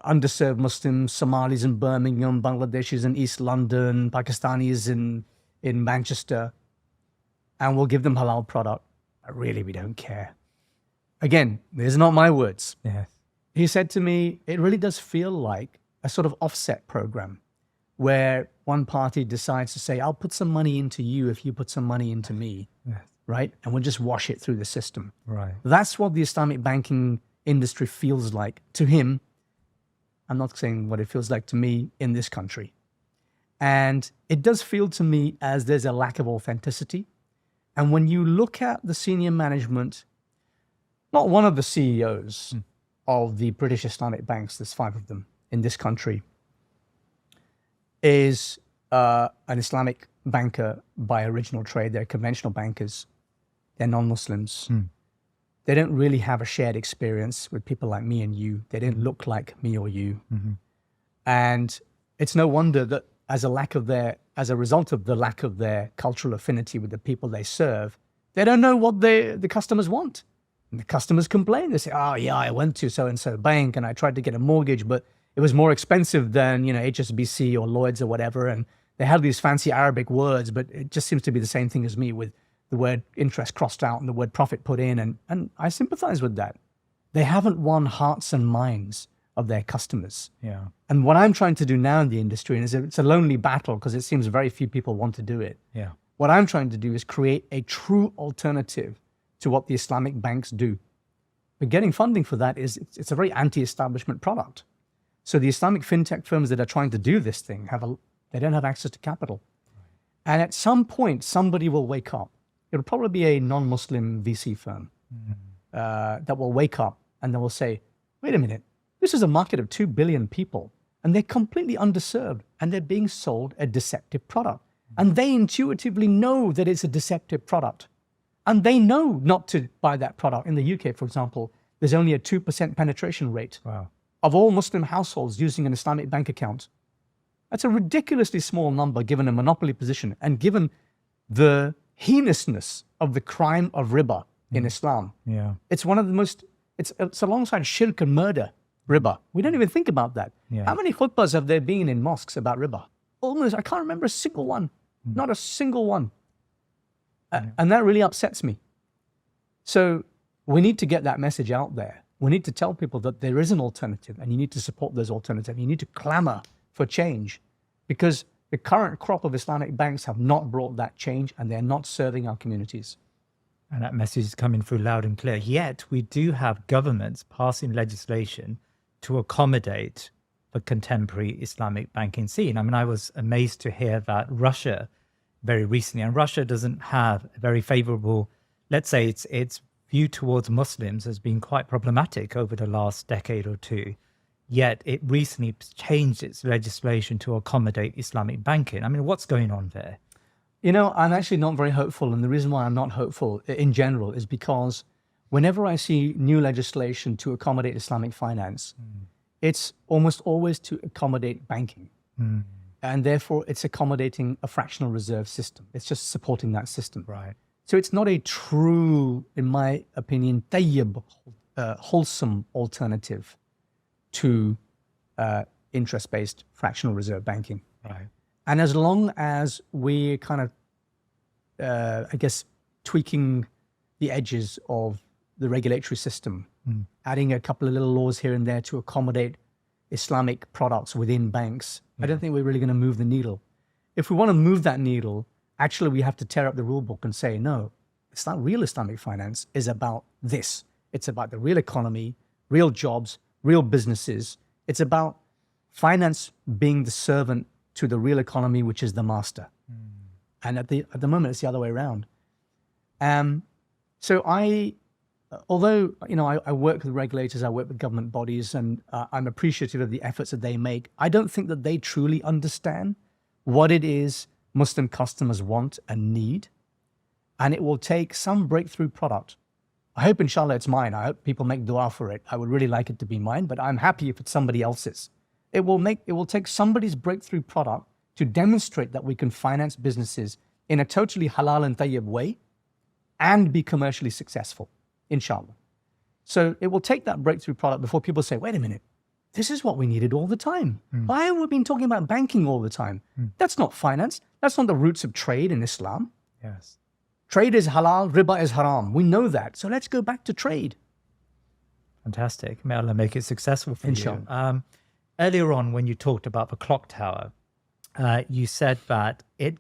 underserved Muslims, Somalis in Birmingham, Bangladeshis in East London, Pakistanis in Manchester, and we'll give them halal product. But really, we don't care. Again, these are not my words. Yes. He said to me, it really does feel like a sort of offset program where one party decides to say, I'll put some money into you if you put some money into me, right? And we'll just wash it through the system. Right. That's what the Islamic banking industry feels like to him. I'm not saying what it feels like to me in this country. And it does feel to me as there's a lack of authenticity. And when you look at the senior management, not one of the CEOs of the British Islamic banks, there's 5 of them in this country, is an Islamic banker by original trade. They're conventional bankers. They're non-Muslims. They don't really have a shared experience with people like me and you. They don't look like me or you. And it's no wonder that as a result of the lack of their cultural affinity with the people they serve, they don't know what the customers want. And the customers complain. They say, oh yeah, I went to so-and-so bank and I tried to get a mortgage, but it was more expensive than, HSBC or Lloyd's or whatever. And they had these fancy Arabic words, but it just seems to be the same thing as me with the word interest crossed out and the word profit put in. And I sympathize with that. They haven't won hearts and minds of their customers. Yeah. And what I'm trying to do now in the industry, and it's a lonely battle because it seems very few people want to do it. Yeah. What I'm trying to do is create a true alternative to what the Islamic banks do. But getting funding for that it's a very anti-establishment product. So the Islamic fintech firms that are trying to do this thing they don't have access to capital. And at some point, somebody will wake up. It'll probably be a non-Muslim VC firm that will wake up and they will say, wait a minute, this is a market of 2 billion people and they're completely underserved and they're being sold a deceptive product. And they intuitively know that it's a deceptive product. And they know not to buy that product. In the UK, for example, there's only a 2% penetration rate of all Muslim households using an Islamic bank account. That's a ridiculously small number given a monopoly position and given the heinousness of the crime of riba in Islam. Yeah. It's one of the most, it's alongside shirk and murder, riba. We don't even think about that. Yeah. How many khutbahs have there been in mosques about riba? Almost, I can't remember a single one. Not a single one. And that really upsets me. So we need to get that message out there. We need to tell people that there is an alternative and you need to support those alternatives. You need to clamor for change because the current crop of Islamic banks have not brought that change and they're not serving our communities. And that message is coming through loud and clear. Yet we do have governments passing legislation to accommodate the contemporary Islamic banking scene. I mean, I was amazed to hear that Russia very recently, and Russia doesn't have a very favorable, let's say its view towards Muslims has been quite problematic over the last decade or two. Yet it recently changed its legislation to accommodate Islamic banking. I mean, what's going on there? I'm actually not very hopeful. And the reason why I'm not hopeful in general is because whenever I see new legislation to accommodate Islamic finance, it's almost always to accommodate banking. And therefore, it's accommodating a fractional reserve system. It's just supporting that system. Right. So it's not a true, in my opinion, tayyib, wholesome alternative to interest-based fractional reserve banking. Right. And as long as we're kind of, I guess, tweaking the edges of the regulatory system, adding a couple of little laws here and there to accommodate Islamic products within banks, I don't think we're really going to move the needle. If we want to move that needle, actually we have to tear up the rule book and say, no, it's not real Islamic finance is about this. It's about the real economy, real jobs, real businesses. It's about finance being the servant to the real economy, which is the master. And at the moment, it's the other way around. So although, I work with regulators, I work with government bodies, and I'm appreciative of the efforts that they make, I don't think that they truly understand what it is Muslim customers want and need. And it will take some breakthrough product. I hope, inshallah, it's mine. I hope people make dua for it. I would really like it to be mine, but I'm happy if it's somebody else's. It will take somebody's breakthrough product to demonstrate that we can finance businesses in a totally halal and tayyib way and be commercially successful, inshallah. So it will take that breakthrough product before people say, wait a minute, this is what we needed all the time. Why have we been talking about banking all the time? That's not finance. That's not the roots of trade in Islam. Yes. Trade is halal, riba is haram. We know that. So let's go back to trade. Fantastic. May Allah make it successful for Inshallah. you. Earlier on, when you talked about the clock tower, you said that it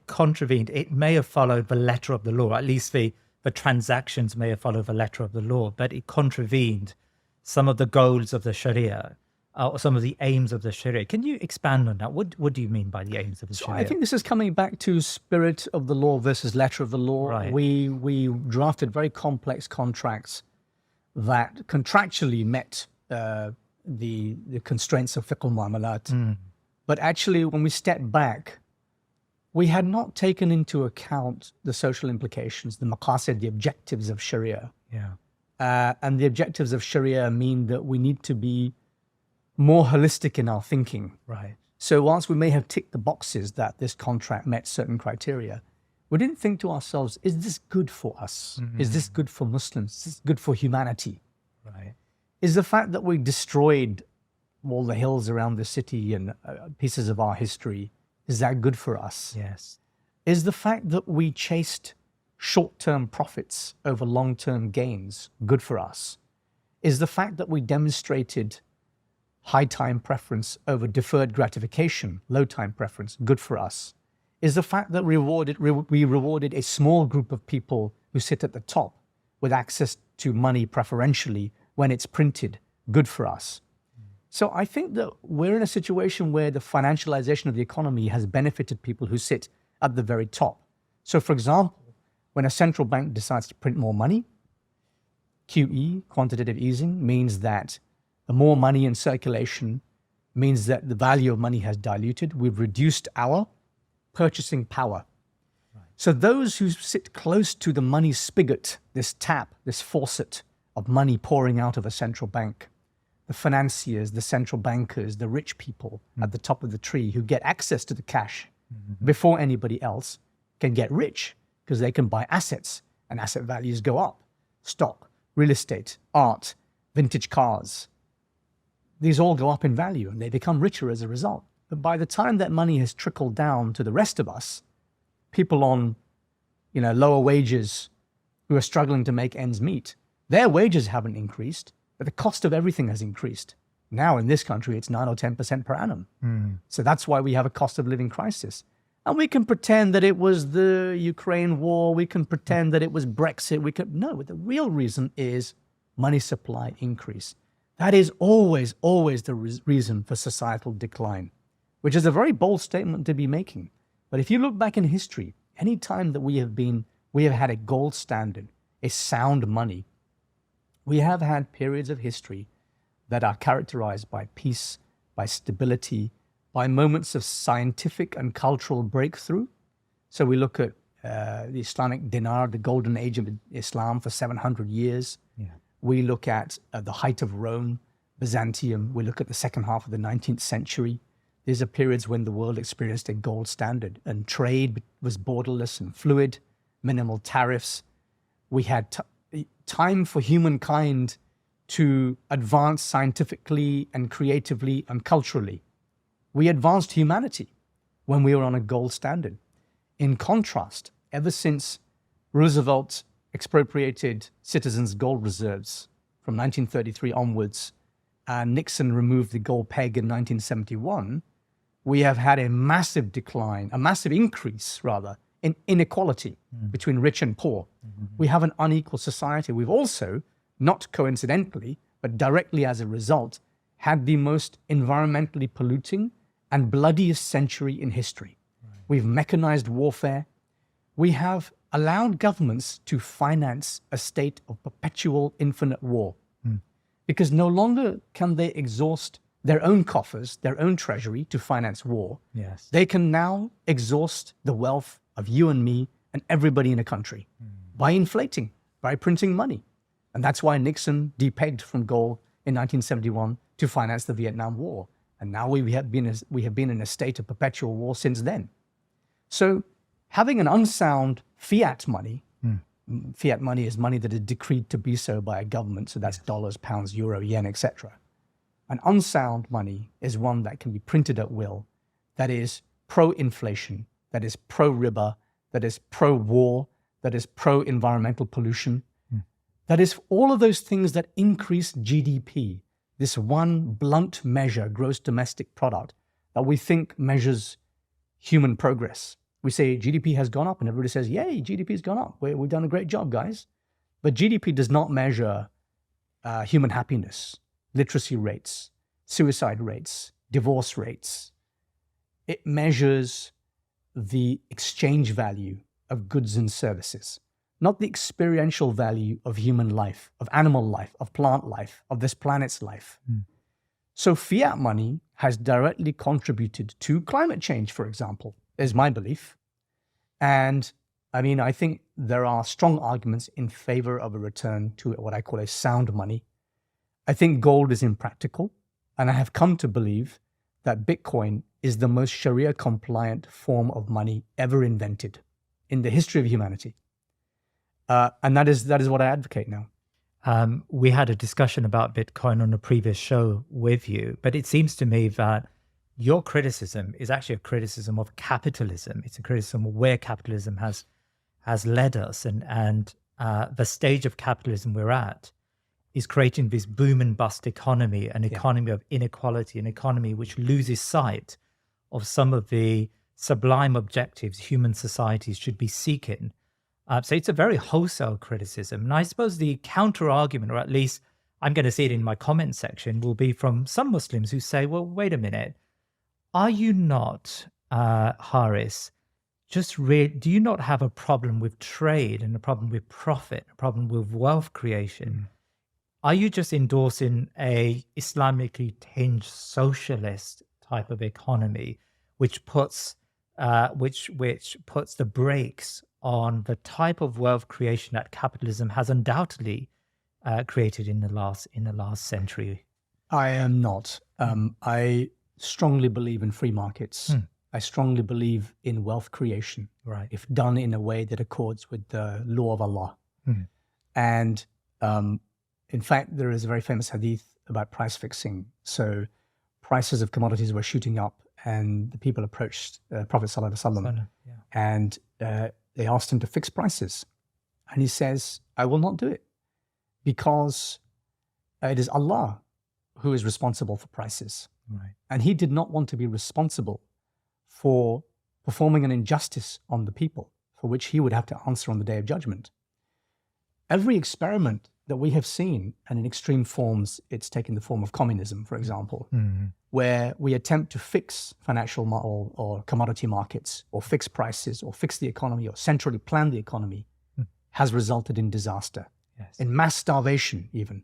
may have followed the letter of the law, at least the transactions may have followed the letter of the law, but it contravened some of the goals of the Sharia, or some of the aims of the Sharia. Can you expand on that? What do you mean by the aims of the Sharia? I think this is coming back to spirit of the law versus letter of the law. Right. We drafted very complex contracts that contractually met the constraints of fiqh al-mu'amalat. But actually, when we step back, we had not taken into account the social implications, the maqasid, the objectives of Sharia. Yeah. And the objectives of Sharia mean that we need to be more holistic in our thinking. Right. So whilst we may have ticked the boxes that this contract met certain criteria, we didn't think to ourselves, is this good for us? Is this good for Muslims? Is this good for humanity? Right. Is the fact that we destroyed all the hills around the city and pieces of our history, is that good for us? Yes. Is the fact that we chased short-term profits over long-term gains good for us? Is the fact that we demonstrated high time preference over deferred gratification, low time preference, good for us? Is the fact that we rewarded a small group of people who sit at the top with access to money preferentially when it's printed, good for us? So I think that we're in a situation where the financialization of the economy has benefited people who sit at the very top. So for example, when a central bank decides to print more money, QE, quantitative easing, means that the more money in circulation means that the value of money has diluted. We've reduced our purchasing power. Right. So those who sit close to the money spigot, this tap, this faucet of money pouring out of a central bank, the financiers, the central bankers, the rich people at the top of the tree who get access to the cash before anybody else can get rich because they can buy assets and asset values go up. Stock, real estate, art, vintage cars. These all go up in value and they become richer as a result. But by the time that money has trickled down to the rest of us, people on, lower wages who are struggling to make ends meet, their wages haven't increased, but the cost of everything has increased. Now in this country, it's 9 or 10% per annum. So that's why we have a cost of living crisis. And we can pretend that it was the Ukraine war. We can pretend that it was Brexit. No, the real reason is money supply increase. That is always, always the reason for societal decline, which is a very bold statement to be making. But if you look back in history, any time that we have had a gold standard, a sound money, we have had periods of history that are characterized by peace, by stability, by moments of scientific and cultural breakthrough. So we look at the Islamic dinar, the golden age of Islam for 700 years. Yeah. We look at the height of Rome, Byzantium, we look at the second half of the 19th century. These are periods when the world experienced a gold standard and trade was borderless and fluid, minimal tariffs. We had time for humankind to advance scientifically and creatively and culturally. We advanced humanity when we were on a gold standard. In contrast, ever since Roosevelt expropriated citizens' gold reserves from 1933 onwards, and Nixon removed the gold peg in 1971, we have had a massive decline, a massive increase, rather, in inequality between rich and poor. We have an unequal society. We've also, not coincidentally, but directly as a result, had the most environmentally polluting and bloodiest century in history. We've mechanized warfare. We have allowed governments to finance a state of perpetual infinite war because no longer can they exhaust their own coffers, their own treasury to finance war. Yes. They can now exhaust the wealth of you and me and everybody in a country by inflating, by printing money. And that's why Nixon depegged from gold in 1971 to finance the Vietnam War. And now we have been in a state of perpetual war since then. So having an unsound fiat money, fiat money is money that is decreed to be so by a government, so that's dollars, pounds, euro, yen, etc. An unsound money is one that can be printed at will, that is pro-inflation, that is pro-riba, that is pro-war, that is pro-environmental pollution, that is all of those things that increase GDP, this one blunt measure, gross domestic product, that we think measures human progress. We say GDP has gone up and everybody says, yay, GDP has gone up. We've done a great job, guys. But GDP does not measure human happiness, literacy rates, suicide rates, divorce rates. It measures the exchange value of goods and services, not the experiential value of human life, of animal life, of plant life, of this planet's life. So fiat money has directly contributed to climate change, for example, is my belief. And I mean, I think there are strong arguments in favor of a return to what I call a sound money. I think gold is impractical, and I have come to believe that Bitcoin is the most Sharia-compliant form of money ever invented in the history of humanity. And that is what I advocate now. We had a discussion about Bitcoin on a previous show with you, but it seems to me that your criticism is actually a criticism of capitalism. It's a criticism of where capitalism has led us, and the stage of capitalism we're at is creating this boom and bust economy, an economy of inequality, an economy which loses sight of some of the sublime objectives human societies should be seeking. So it's a very wholesale criticism. And I suppose the counter argument, or at least I'm going to see it in my comment section, will be from some Muslims who say, well, wait a minute, are you not, Haris, do you not have a problem with trade and a problem with profit, a problem with wealth creation? Are you just endorsing a Islamically tinged socialist type of economy, which puts the brakes on the type of wealth creation that capitalism has undoubtedly created in the last century? I am not. I strongly believe in free markets. I strongly believe in wealth creation, right, if done in a way that accords with the law of Allah. And in fact, there is a very famous hadith about price fixing. So prices of commodities were shooting up, and the people approached Prophet Sallallahu Alaihi Wasallam, and they asked him to fix prices. And he says, I will not do it, because it is Allah who is responsible for prices. Right. And he did not want to be responsible for performing an injustice on the people, for which he would have to answer on the Day of Judgment. Every experiment that we have seen, and in extreme forms, it's taken the form of communism, for example, where we attempt to fix financial or commodity markets, or fix prices, or fix the economy, or centrally plan the economy, has resulted in disaster, in mass starvation even.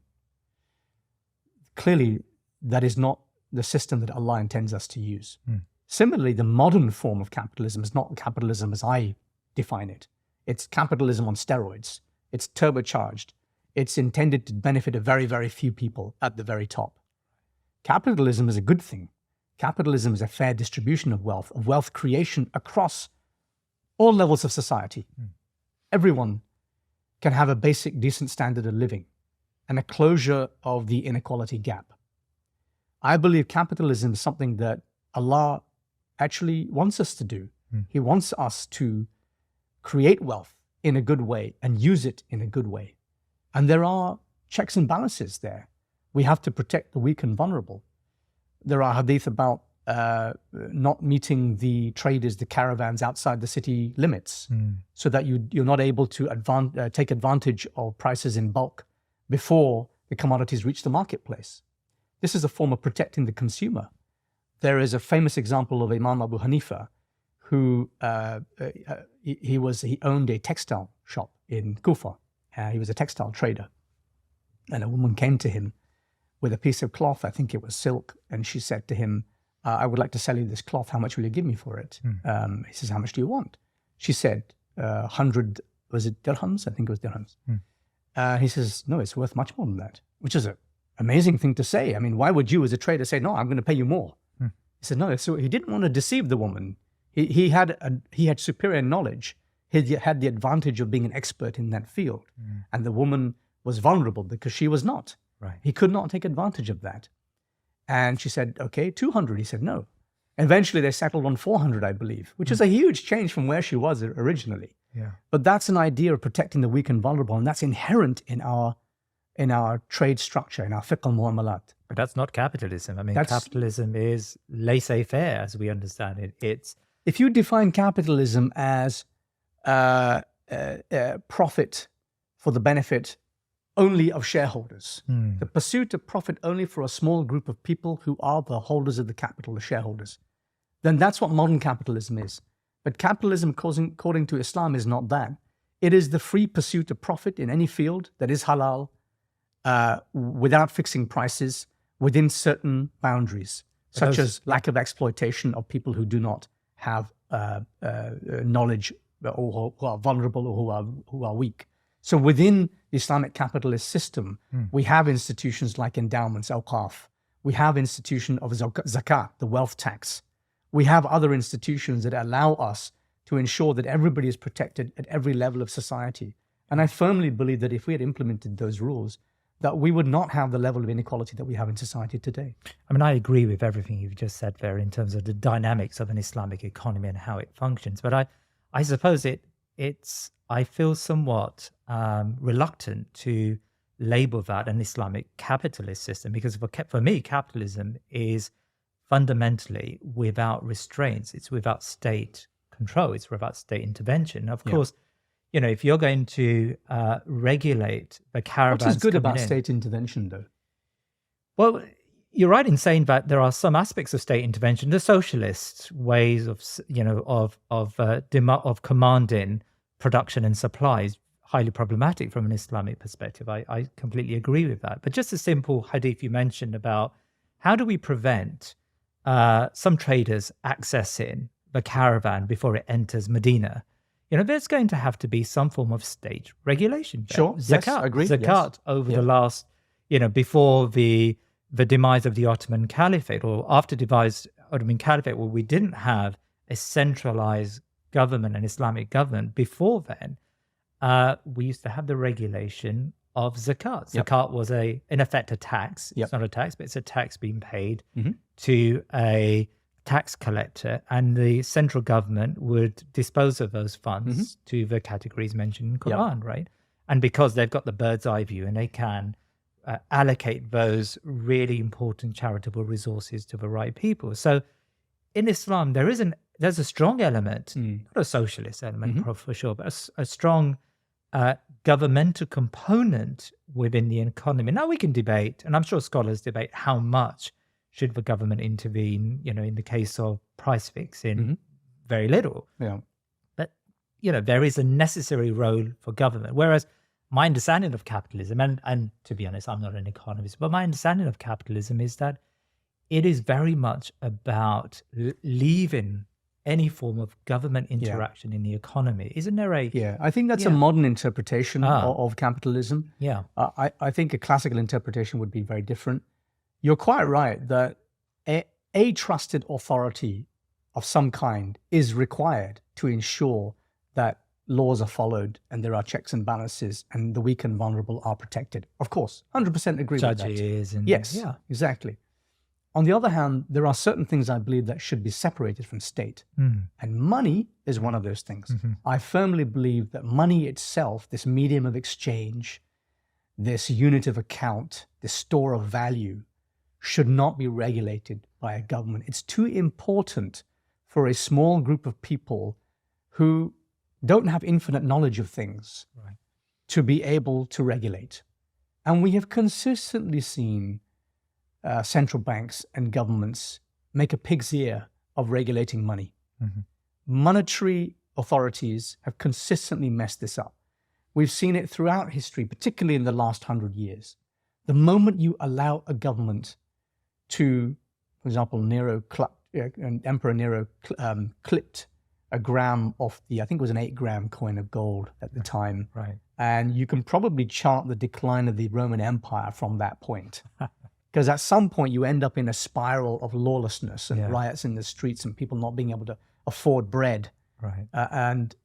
Clearly, that is not the system that Allah intends us to use. Similarly, the modern form of capitalism is not capitalism as I define it. It's capitalism on steroids. It's turbocharged. It's intended to benefit a very, very few people at the very top. capitalism is a good thing. Capitalism is a fair distribution of wealth creation across all levels of society. Everyone can have a basic, decent standard of living and a closure of the inequality gap. I believe capitalism is something that Allah actually wants us to do. He wants us to create wealth in a good way and use it in a good way. And there are checks and balances there. We have to protect the weak and vulnerable. There are hadith about not meeting the traders, the caravans outside the city limits, so that you're not able to take advantage of prices in bulk before the commodities reach the marketplace. This is a form of protecting the consumer. There is a famous example of Imam Abu Hanifa, who he owned a textile shop in Kufa. He was a textile trader, and a woman came to him with a piece of cloth. I think it was silk, and she said to him, "I would like to sell you this cloth. How much will you give me for it?" He says, "How much do you want?" She said, 100, was it dirhams? I think it was dirhams. He says, "No, it's worth much more than that," which is an amazing thing to say. I mean, why would you as a trader say, "No, I'm going to pay you more"? He said, "No." So he didn't want to deceive the woman. He had superior knowledge. He had the advantage of being an expert in that field. And the woman was vulnerable because she was not. Right. He could not take advantage of that. And she said, "Okay, 200. He said, "No." Eventually they settled on 400, I believe, which is a huge change from where she was originally. Yeah. But that's an idea of protecting the weak and vulnerable, and that's inherent in our trade structure, in our fiqh al-muamalat. But that's not capitalism. I mean, capitalism is laissez-faire as we understand it. It's if you define capitalism as profit for the benefit only of shareholders, the pursuit of profit only for a small group of people who are the holders of the capital, the shareholders, then that's what modern capitalism is. But capitalism, according to Islam, is not that. It is the free pursuit of profit in any field that is halal, without fixing prices, within certain boundaries, such as lack of exploitation of people who do not have knowledge, or who are vulnerable, or who are weak. So within the Islamic capitalist system, we have institutions like endowments, awqaf. We have institution of zakat, the wealth tax. We have other institutions that allow us to ensure that everybody is protected at every level of society. And I firmly believe that if we had implemented those rules, that we would not have the level of inequality that we have in society today. I mean, I agree with everything you've just said there in terms of the dynamics of an Islamic economy and how it functions. But I suppose I feel somewhat reluctant to label that an Islamic capitalist system, because for me, capitalism is fundamentally without restraints. It's without state control. It's without state intervention. Of course, you know, if you're going to regulate the caravans, what is good about state intervention, though? Well, you're right in saying that there are some aspects of state intervention, the socialist ways of, you know, of commanding production and supply is highly problematic from an Islamic perspective. I completely agree with that. But just a simple hadith you mentioned about how do we prevent some traders accessing the caravan before it enters Medina? You know, there's going to have to be some form of state regulation. Sure, zakat, yes, agreed. Zakat over the last, you know, before the demise of the Ottoman Caliphate, or after demise Ottoman Caliphate, where we didn't have a centralized government, an Islamic government. Before then, we used to have the regulation of zakat. Zakat was in effect a tax. It's not a tax, but it's a tax being paid to a tax collector, and the central government would dispose of those funds to the categories mentioned in Quran, right? And because they've got the bird's eye view and they can allocate those really important charitable resources to the right people. So in Islam, there's a strong element, not a socialist element for sure, but a strong governmental component within the economy. Now we can debate, and I'm sure scholars debate, how much should the government intervene, you know, in the case of price fixing? Very little. Yeah. But, you know, there is a necessary role for government. Whereas my understanding of capitalism, and to be honest, I'm not an economist, but my understanding of capitalism is that it is very much about leaving any form of government interaction in the economy. Isn't there a... Yeah, I think that's a modern interpretation of capitalism. Yeah. I think a classical interpretation would be very different. You're quite right that a trusted authority of some kind is required to ensure that laws are followed and there are checks and balances and the weak and vulnerable are protected. Of course, 100% agree with that. Judges and yes, exactly. On the other hand, there are certain things I believe that should be separated from state. And money is one of those things. I firmly believe that money itself, this medium of exchange, this unit of account, this store of value, should not be regulated by a government. It's too important for a small group of people who don't have infinite knowledge of things to be able to regulate. And we have consistently seen central banks and governments make a pig's ear of regulating money. Monetary authorities have consistently messed this up. We've seen it throughout history, particularly in the last 100 years. The moment you allow a government to, for example, Emperor Nero clipped a gram off I think it was an 8-gram coin of gold at the time. And you can probably chart the decline of the Roman Empire from that point. Because at some point you end up in a spiral of lawlessness and riots in the streets and people not being able to afford bread. And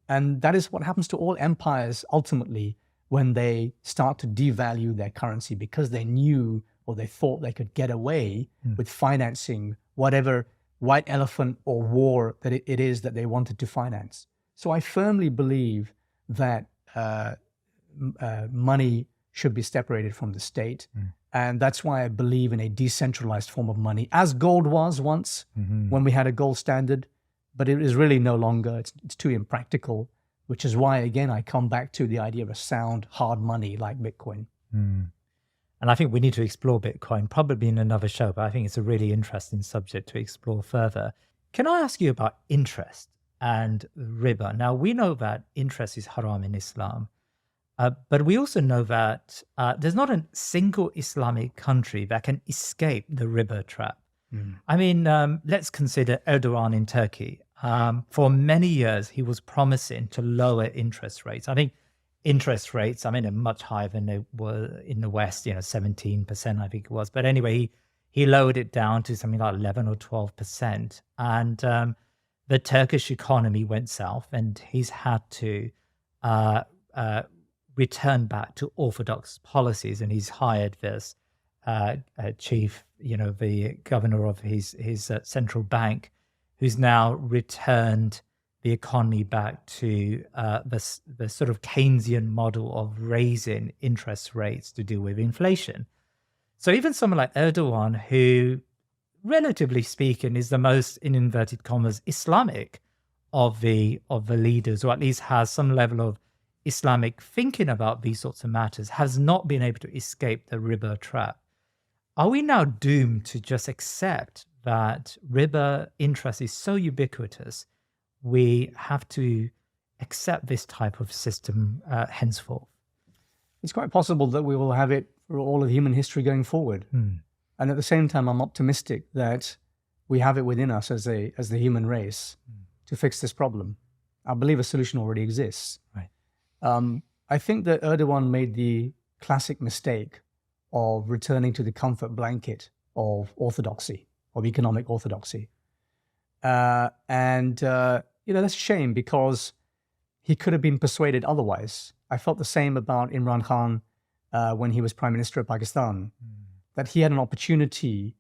that is what happens to all empires ultimately when they start to devalue their currency because they knew or they thought they could get away with financing whatever white elephant or war that it is that they wanted to finance. So I firmly believe that money should be separated from the state. And that's why I believe in a decentralized form of money, as gold was once when we had a gold standard, but it is really no longer, it's too impractical, which is why, again, I come back to the idea of a sound, hard money like Bitcoin. And I think we need to explore Bitcoin, probably in another show, but I think it's a really interesting subject to explore further. Can I ask you about interest and riba? Now, we know that interest is haram in Islam, but we also know that there's not a single Islamic country that can escape the riba trap. I mean, let's consider Erdogan in Turkey. For many years, he was promising to lower interest rates. I think interest rates, are much higher than they were in the West, 17%, I think it was. But anyway, he lowered it down to something like 11 or 12%. And the Turkish economy went south and he's had to return back to orthodox policies. And he's hired this chief, the governor of his central bank, who's now returned the economy back to the sort of Keynesian model of raising interest rates to deal with inflation. So even someone like Erdogan, who, relatively speaking, is the most, in inverted commas, Islamic of the leaders, or at least has some level of Islamic thinking about these sorts of matters, has not been able to escape the riba trap. Are we now doomed to just accept that riba interest is so ubiquitous, we have to accept this type of system henceforth? It's quite possible that we will have it for all of human history going forward. And at the same time, I'm optimistic that we have it within us as the human race to fix this problem. I believe a solution already exists. I think that Erdogan made the classic mistake of returning to the comfort blanket of orthodoxy, of economic orthodoxy. That's a shame because he could have been persuaded otherwise. I felt the same about Imran Khan when he was Prime Minister of Pakistan, that he had an opportunity.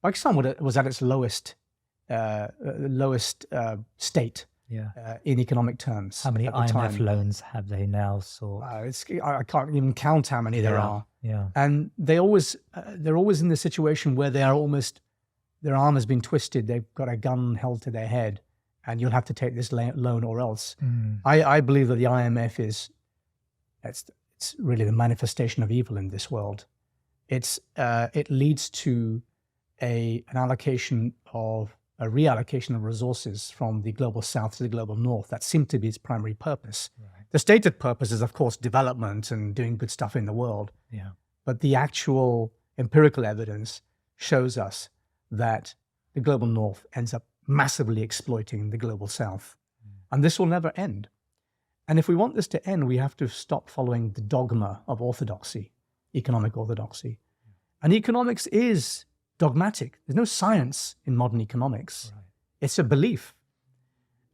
Pakistan was at its lowest state in economic terms. How many IMF loans have they now sought? I can't even count how many there are. And they're always in the situation where their arm has been twisted. They've got a gun held to their head, and you'll have to take this loan or else. I believe that the IMF it's really the manifestation of evil in this world. It leads to a reallocation of resources from the global south to the global north. That seemed to be its primary purpose. The stated purpose is, of course, development and doing good stuff in the world. But the actual empirical evidence shows us that the global north ends up massively exploiting the global south. And this will never end. And if we want this to end, we have to stop following the dogma of orthodoxy, economic orthodoxy. And economics is dogmatic. There's no science in modern economics. Right. It's a belief.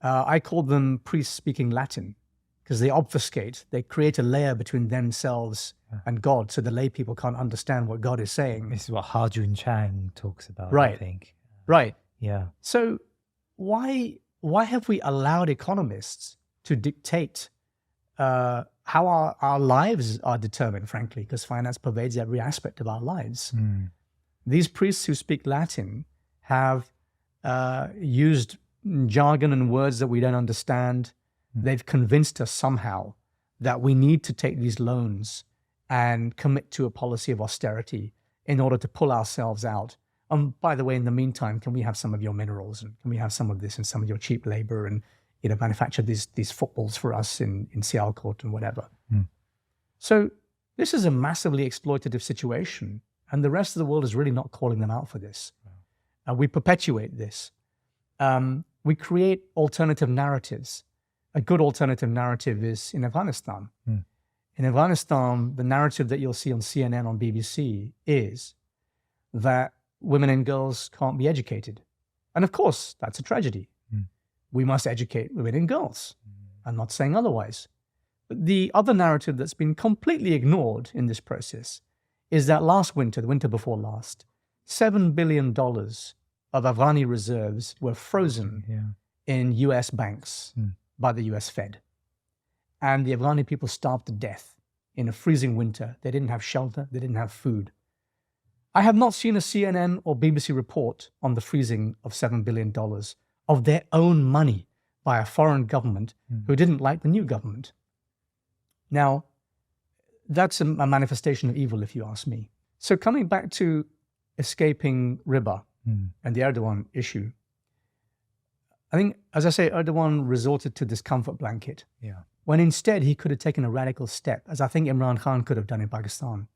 I call them priests speaking Latin because they obfuscate. They create a layer between themselves and God so the lay people can't understand what God is saying. This is what Ha-Jun Chang talks about, Right. I think. Right. Yeah. So why have we allowed economists to dictate how our lives are determined, frankly, because finance pervades every aspect of our lives. These priests who speak Latin have used jargon and words that we don't understand. They've convinced us somehow that we need to take these loans and commit to a policy of austerity in order to pull ourselves out. By the way, in the meantime, can we have some of your minerals, and can we have some of this and some of your cheap labor, and manufacture these footballs for us in Sialkot and whatever. So this is a massively exploitative situation, and the rest of the world is really not calling them out for this. We perpetuate this. We create alternative narratives. A good alternative narrative is in Afghanistan. In Afghanistan, the narrative that you'll see on CNN, on BBC, is that women and girls can't be educated. And of course, that's a tragedy. We must educate women and girls. I'm not saying otherwise. But the other narrative that's been completely ignored in this process is that last winter, the winter before last, $7 billion of Afghani reserves were frozen in US banks by the US Fed. And the Afghani people starved to death in a freezing winter. They didn't have shelter. They didn't have food. I have not seen a CNN or BBC report on the freezing of $7 billion of their own money by a foreign government who didn't like the new government. Now, that's a manifestation of evil, if you ask me. So coming back to escaping riba and the Erdogan issue, I think, as I say, Erdogan resorted to this comfort blanket, when instead he could have taken a radical step, as I think Imran Khan could have done in Pakistan.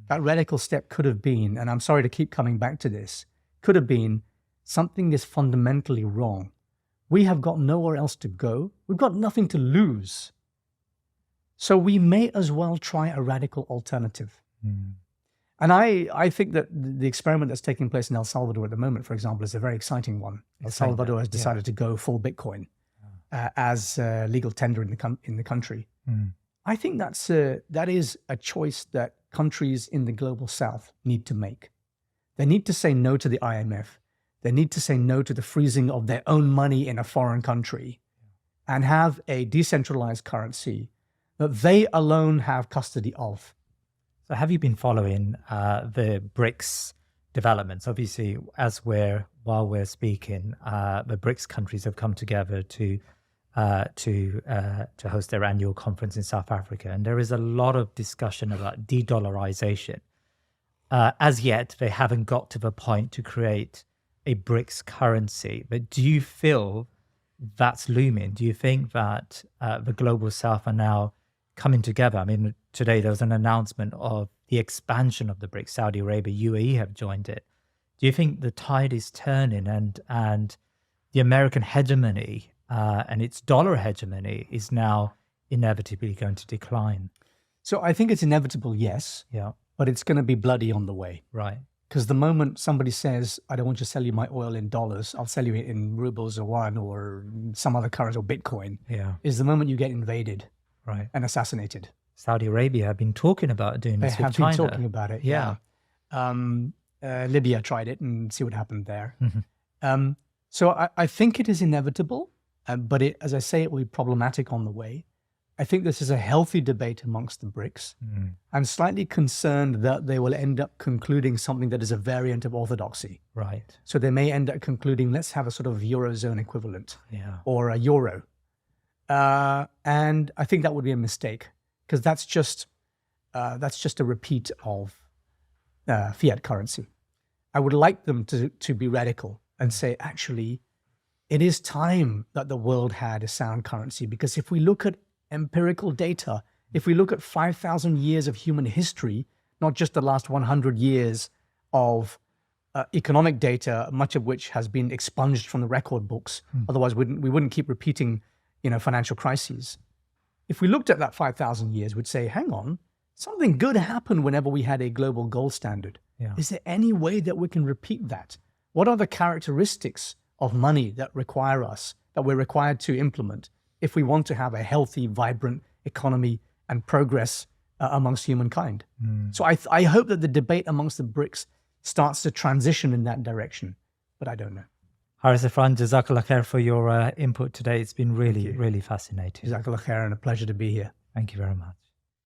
That radical step could have been, and I'm sorry to keep coming back to this, could have been, something is fundamentally wrong. We have got nowhere else to go. We've got nothing to lose. So we may as well try a radical alternative. And I think that the experiment that's taking place in El Salvador at the moment, for example, is a very exciting one. El Salvador has decided to go full Bitcoin as legal tender in the country. I think that is a choice that countries in the global south need to make. They need to say no to the IMF. They need to say no to the freezing of their own money in a foreign country and have a decentralized currency that they alone have custody of. So have you been following the BRICS developments? Obviously, while we're speaking, the BRICS countries have come together to host their annual conference in South Africa, and there is a lot of discussion about de-dollarization. As yet, they haven't got to the point to create a BRICS currency. But do you feel that's looming? Do you think that the global South are now coming together? I mean, today there was an announcement of the expansion of the BRICS. Saudi Arabia, UAE have joined it. Do you think the tide is turning and the American hegemony and its dollar hegemony is now inevitably going to decline? So I think it's inevitable, yes. But it's going to be bloody on the way. Right. Because the moment somebody says, I don't want to sell you my oil in dollars, I'll sell you it in rubles or yuan or some other currency or Bitcoin, is the moment you get invaded and assassinated. Saudi Arabia have been talking about doing this with China. They have been talking about it, Libya tried it and see what happened there. So I think it is inevitable, but as I say, it will be problematic on the way. I think this is a healthy debate amongst the BRICS. I'm slightly concerned that they will end up concluding something that is a variant of orthodoxy. Right. So they may end up concluding, let's have a sort of Eurozone equivalent or a euro. And I think that would be a mistake because that's just a repeat of fiat currency. I would like them to be radical and say, actually, it is time that the world had a sound currency, because if we look at empirical data, if we look at 5,000 years of human history, not just the last 100 years of economic data, much of which has been expunged from the record books, otherwise we wouldn't keep repeating financial crises. If we looked at that 5,000 years, we'd say, hang on, something good happened whenever we had a global gold standard. Yeah. Is there any way that we can repeat that? What are the characteristics of money that we're required to implement if we want to have a healthy, vibrant economy and progress amongst humankind? So I hope that the debate amongst the BRICS starts to transition in that direction, but I don't know. Haris Irfan, Jazakallah khair for your input today. It's been really, really fascinating. Jazakallah khair, and a pleasure to be here. Thank you very much.